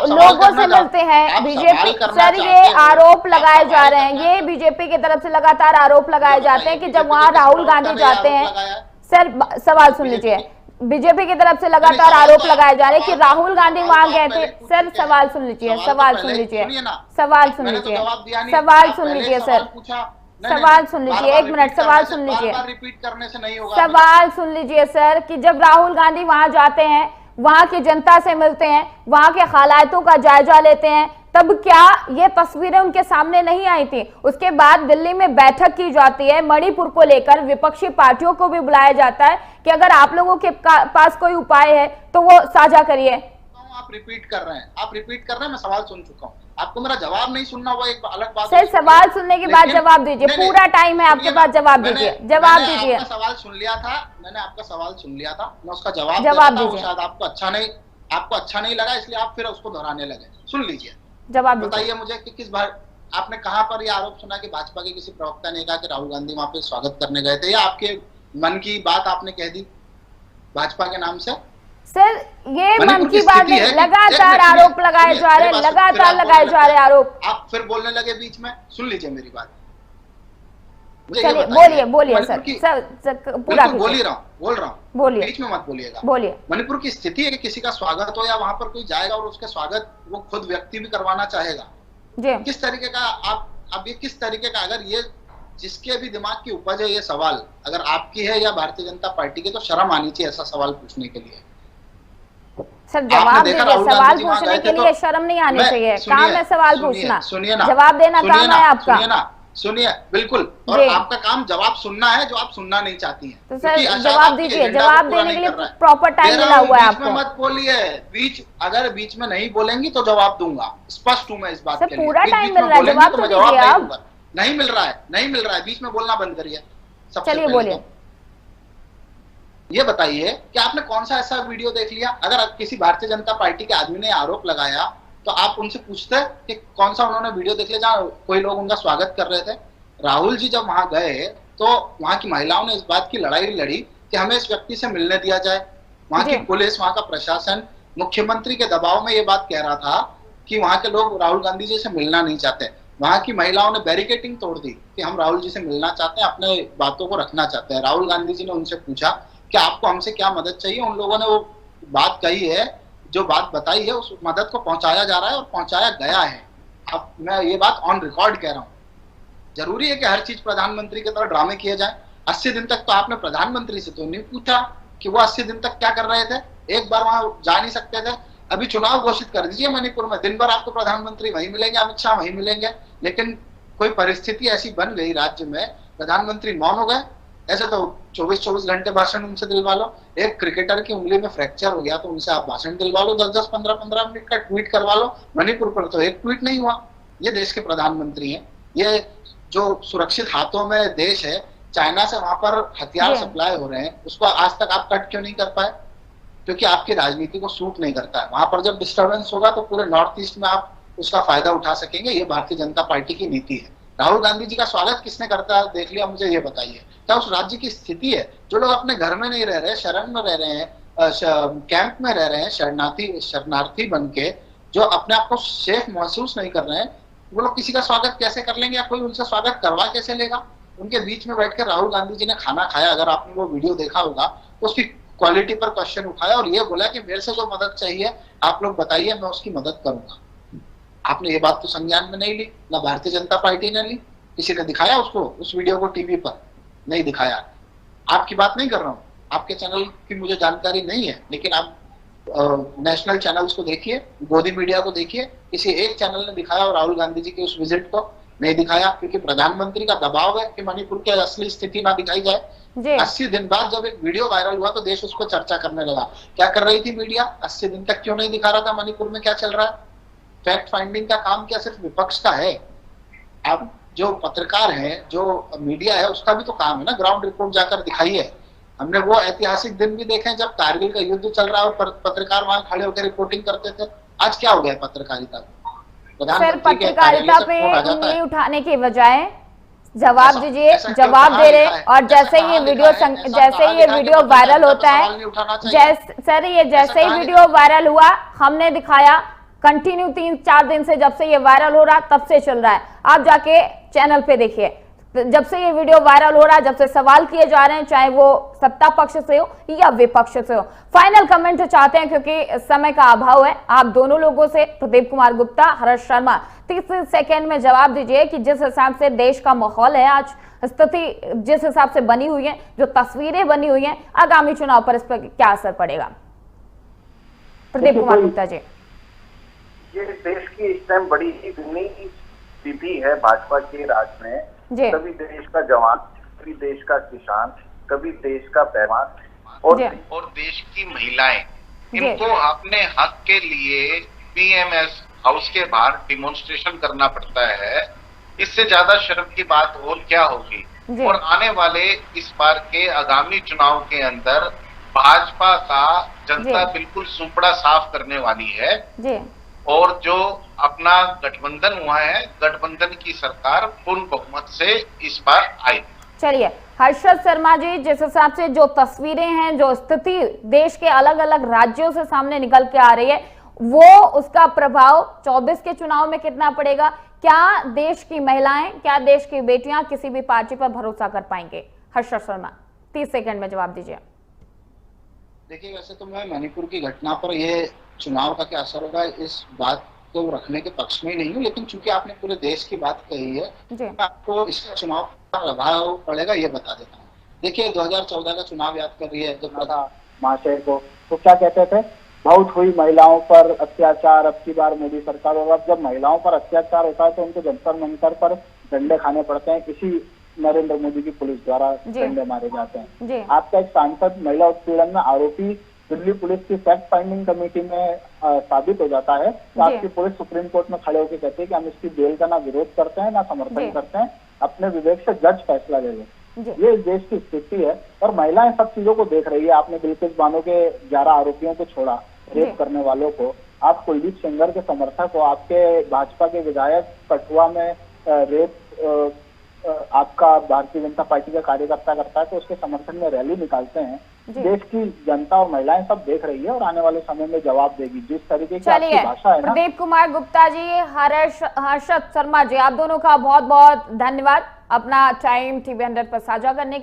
लोगों से मिलते हैं, बीजेपी सर ये आरोप लगाए जा रहे हैं, ये बीजेपी की तरफ से लगातार आरोप लगाए जाते हैं कि जब वहां राहुल गांधी जाते हैं, सर सवाल सुन लीजिए, बीजेपी की तरफ से लगातार आरोप लगाए जा रहे हैं कि राहुल गांधी वहां गए थे। सर सवाल सुन लीजिए, सवाल सुन लीजिए सर, सवाल सुन लीजिए, एक मिनट, सवाल सुन लीजिए, रिपीट करने से नहीं होगा। सवाल सुन लीजिए सर कि जब राहुल गांधी वहां जाते हैं, वहां की जनता से मिलते हैं, वहां के हालातों का जायजा लेते हैं, तब क्या ये तस्वीरें उनके सामने नहीं आई थी? उसके बाद दिल्ली में बैठक की जाती है, मणिपुर को लेकर विपक्षी पार्टियों को भी बुलाया जाता है कि अगर आप लोगों के पास कोई उपाय है तो वो साझा करिए। आप रिपीट कर रहे हैं, मैं सवाल सुन चुका हूँ, आपको मेरा जवाब नहीं सुनना हुआ, एक अलग बात। सर सवाल सुनने के बाद जवाब दीजिए, पूरा टाइम है आपके पास, जवाब दीजिए, जवाब दीजिए। सवाल सुन लिया था, मैंने आपका सवाल सुन लिया था, मैं उसका जवाब दीजिए। शायद आपको अच्छा नहीं लगा, इसलिए आप फिर उसको दोहराने लगे। सुन लीजिए, जवाब बताइए मुझे कि किस बार आपने कहां पर ये आरोप सुना कि भाजपा के किसी प्रवक्ता ने कहा कि राहुल गांधी वहां पे स्वागत करने गए थे, या आपके मन की बात आपने कह दी भाजपा के नाम से? सर ये मन की बात नहीं, लगातार आरोप लगाए जा रहे हैं, लगातार लगाए जा रहे आरोप। आप फिर बोलने लगे बीच में, सुन लीजिए मेरी बात, चलिए बोलिए सर, पूरा बोल रहा हूँ, बोलिए, बीच में मत बोलिएगा। बोलिए। मणिपुर की स्थिति है कि किसी का स्वागत हो या वहां पर कोई जाएगा और उसके स्वागत वो खुद व्यक्ति भी करवाना चाहेगा जी। किस तरीके का अब ये किस तरीके का, अगर ये जिसके भी दिमाग की उपज है ये सवाल, अगर आपकी है या भारतीय जनता पार्टी की, तो शर्म आनी चाहिए ऐसा सवाल पूछने के लिए। सर जवाब दीजिए, सवाल पूछने के लिए शर्म नहीं आनी चाहिए, काम है सवाल पूछना, जवाब देना काम है आपका। सुनिए, बिल्कुल, और आपका काम जवाब सुनना है जो आप सुनना नहीं चाहती हैं। तो सर जवाब दीजिए, जवाब देने के लिए प्रॉपर टाइम मिला हुआ है आपको। मत बोलिए, अगर बीच में नहीं बोलेंगी तो जवाब दूंगा, स्पष्ट हूं मैं इस बात के लिए। पूरा टाइम मिल रहा है, जवाब तो दीजिए आप। नहीं मिल रहा है, बीच में बोलना बंद करिए। चलिए बोलिए। ये बताइए कि आपने कौन सा ऐसा वीडियो देख लिया, अगर किसी भारतीय जनता पार्टी के आदमी ने आरोप लगाया तो आप उनसे पूछते कि कौन सा उन्होंने वीडियो देख लिया जहाँ कोई लोग उनका स्वागत कर रहे थे? राहुल जी जब वहां गए तो वहां की महिलाओं ने इस बात की लड़ाई लड़ी कि हमें इस व्यक्ति से मिलने दिया जाए। वहां की पुलिस, वहां का प्रशासन, मुख्यमंत्री के दबाव में ये बात कह रहा था कि वहां के लोग राहुल गांधी जी से मिलना नहीं चाहते। वहां की महिलाओं ने बैरिकेटिंग तोड़ दी कि हम राहुल जी से मिलना चाहते हैं, अपने बातों को रखना चाहते हैं। राहुल गांधी जी ने उनसे पूछा कि आपको हमसे क्या मदद चाहिए? उन लोगों ने वो बात कही है, जो बात बताई है उस मदद को पहुंचाया जा रहा है और पहुंचाया गया है। अब मैं ये बात ऑन रिकॉर्ड कह रहा हूं। जरूरी है कि हर चीज प्रधानमंत्री की तरह ड्रामे किए जाए? 80 दिन तक तो आपने प्रधानमंत्री से तो नहीं पूछा कि वो 80 दिन तक क्या कर रहे थे? एक बार वहां जा नहीं सकते थे? अभी चुनाव घोषित कर दीजिए मणिपुर में, दिन भर आपको प्रधानमंत्री वहीं मिलेंगे, अमित शाह वहीं मिलेंगे, लेकिन कोई परिस्थिति ऐसी बन गई राज्य में, प्रधानमंत्री मौन हो गए। ऐसे तो 24-24 घंटे भाषण उनसे दिलवा लो। एक क्रिकेटर की उंगली में फ्रैक्चर हो गया तो उनसे आप भाषण दिलवा लो, 10-10, 15-15 मिनट का ट्वीट करवा लो। मणिपुर पर तो एक ट्वीट नहीं हुआ। ये देश के प्रधानमंत्री हैं। ये जो सुरक्षित हाथों में देश है, चाइना से वहां पर हथियार सप्लाई हो रहे हैं, उसको आज तक आप कट क्यों नहीं कर पाए? क्योंकि आपकी राजनीति को सूट नहीं करता है। वहां पर जब डिस्टर्बेंस होगा तो पूरे नॉर्थ ईस्ट में आप उसका फायदा उठा सकेंगे। ये भारतीय जनता पार्टी की नीति है। राहुल गांधी जी का स्वागत किसने करता है देख लिया? मुझे ये बताइए, क्या उस राज्य की स्थिति है? जो लोग अपने घर में नहीं रह रहे, शरण में रह रहे हैं, कैंप में रह रहे हैं, शरणार्थी बन के, जो अपने आप को सेफ महसूस नहीं कर रहे हैं, वो लोग किसी का स्वागत कैसे कर लेंगे? या कोई उनसे स्वागत करवा कैसे लेगा? उनके बीच में बैठकर राहुल गांधी जी ने खाना खाया, अगर आपने वो वीडियो देखा होगा, तो उसकी क्वालिटी पर क्वेश्चन उठाया और ये बोला कि मेरे से जो मदद चाहिए आप लोग बताइए, मैं उसकी मदद करूंगा। आपने ये बात तो संज्ञान में नहीं ली, ना भारतीय जनता पार्टी ने ली। किसी ने दिखाया उसको, उस वीडियो को टीवी पर? नहीं दिखाया। आपकी बात नहीं कर रहा हूँ, आपके चैनल की मुझे जानकारी नहीं है, लेकिन आप नेशनल चैनल्स को देखिए, गोदी मीडिया को देखिए, किसी एक चैनल ने दिखाया और राहुल गांधी जी के उस विजिट को नहीं दिखाया, क्योंकि प्रधानमंत्री का दबाव है कि मणिपुर की असली स्थिति ना दिखाई जाए। 80 दिन बाद जब एक वीडियो वायरल हुआ तो देश उसको चर्चा करने लगा। क्या कर रही थी मीडिया? 80 दिन तक क्यों नहीं दिखा रहा था मणिपुर में क्या चल रहा है? फैक्ट फाइंडिंग का काम क्या सिर्फ विपक्ष का है? आप जो पत्रकार हैं, जो मीडिया है, उसका भी तो काम है ना, ग्राउंड रिपोर्ट जाकर दिखाइए। हमने वो ऐतिहासिक दिन भी देखे जब कारगिल का युद्ध चल रहा है और पत्रकार वहां खड़े होकर रिपोर्टिंग करते थे। आज क्या हो गया पत्रकारिता? सर, पत्रकारिता पे उंगली उठाने के बजाय जवाब दीजिए, जवाब दे रहे, और जैसे ही ये वीडियो वायरल होता है, सर ये जैसे ही वीडियो वायरल हुआ, हमने दिखाया, कंटिन्यू 3-4 दिन से, जब से ये वायरल हो रहा तब से चल रहा है। आप जाके चैनल पे देखिए, जब से ये वीडियो वायरल हो रहा है, जब से सवाल किए जा रहे हैं, चाहे वो सत्ता पक्ष से हो या विपक्ष से हो। फाइनल कमेंट चाहते हैं क्योंकि समय का अभाव है, आप दोनों लोगों से, प्रदीप कुमार गुप्ता, हर्ष शर्मा, 30 सेकेंड में जवाब दीजिए कि जिस हिसाब से देश का माहौल है आज, स्थिति जिस हिसाब से बनी हुई है, जो तस्वीरें बनी हुई हैं, आगामी चुनाव पर इस पर क्या असर पड़ेगा? प्रदीप कुमार गुप्ता जी। ये देश की इस टाइम बड़ी ही स्थिति है भाजपा के राज में। कभी देश का जवान, कभी देश का किसान, कभी देश का पहलवान और देश की महिलाएं, इनको अपने हक के लिए पीएमएस हाउस के बाहर डिमॉन्स्ट्रेशन करना पड़ता है। इससे ज्यादा शर्म की बात और क्या होगी? और आने वाले इस बार के आगामी चुनाव के अंदर भाजपा का जनता बिल्कुल सुपड़ा साफ करने वाली है और जो अपना गठबंधन हुआ है, गठबंधन की सरकार पूर्ण बहुमत से इस बार आई। चलिए हर्षद शर्मा जी, जिस हिसाब से जो तस्वीरें हैं, जो स्थिति देश के अलग अलग राज्यों से सामने निकल के आ रही है, वो उसका प्रभाव 24 के चुनाव में कितना पड़ेगा? क्या देश की महिलाएं, क्या देश की बेटियां किसी भी पार्टी पर भरोसा कर पाएंगे? हर्षद शर्मा, 30 सेकंड में जवाब दीजिए। देखिए, वैसे तो मैं मणिपुर की घटना पर ये चुनाव का क्या असर होगा इस बात को रखने के पक्ष में ही नहीं हूँ, लेकिन चूंकि आपने पूरे देश की बात कही है, मैं आपको इसका चुनाव का प्रभाव पड़ेगा ये बता देता हूँ। देखिए, 2014 का चुनाव याद कर रही है जब महाशय को तो क्या कहते थे, बहुत हुई महिलाओं पर अत्याचार, अब की बार मोदी सरकार। और अब जब महिलाओं पर अत्याचार होता है तो उनको जंतर मंतर पर डंडे खाने पड़ते हैं। इसी नरेंद्र मोदी की पुलिस द्वारा डंडे मारे जाते हैं। आपका एक सांसद महिला उत्पीड़न में आरोपी दिल्ली पुलिस की फैक्ट फाइंडिंग कमेटी में साबित हो जाता है तो आपकी पुलिस सुप्रीम कोर्ट में खड़े होकर कहती है कि हम इसकी बेल का ना विरोध करते हैं ना समर्थन करते हैं, अपने विवेक से जज फैसला ले लें। ये इस देश की स्थिति है और महिलाएं सब चीजों को देख रही है। आपने बिल्किस बानो के 11 आरोपियों को छोड़ा, रेप करने वालों को, आप कुलदीप सेंगर के समर्थक हो, आपके भाजपा के विधायक कठुआ में रेप आपका भारतीय जनता पार्टी का कार्यकर्ता करता है तो उसके समर्थन में रैली निकालते हैं। देश की जनता और महिलाएं सब देख रही है और आने वाले समय में जवाब देगी जिस तरीके की आपकी भाषा है ना। प्रदीप कुमार गुप्ता जी, हर्षद शर्मा जी, आप दोनों का बहुत बहुत धन्यवाद अपना टाइम TV 100 पर साझा करने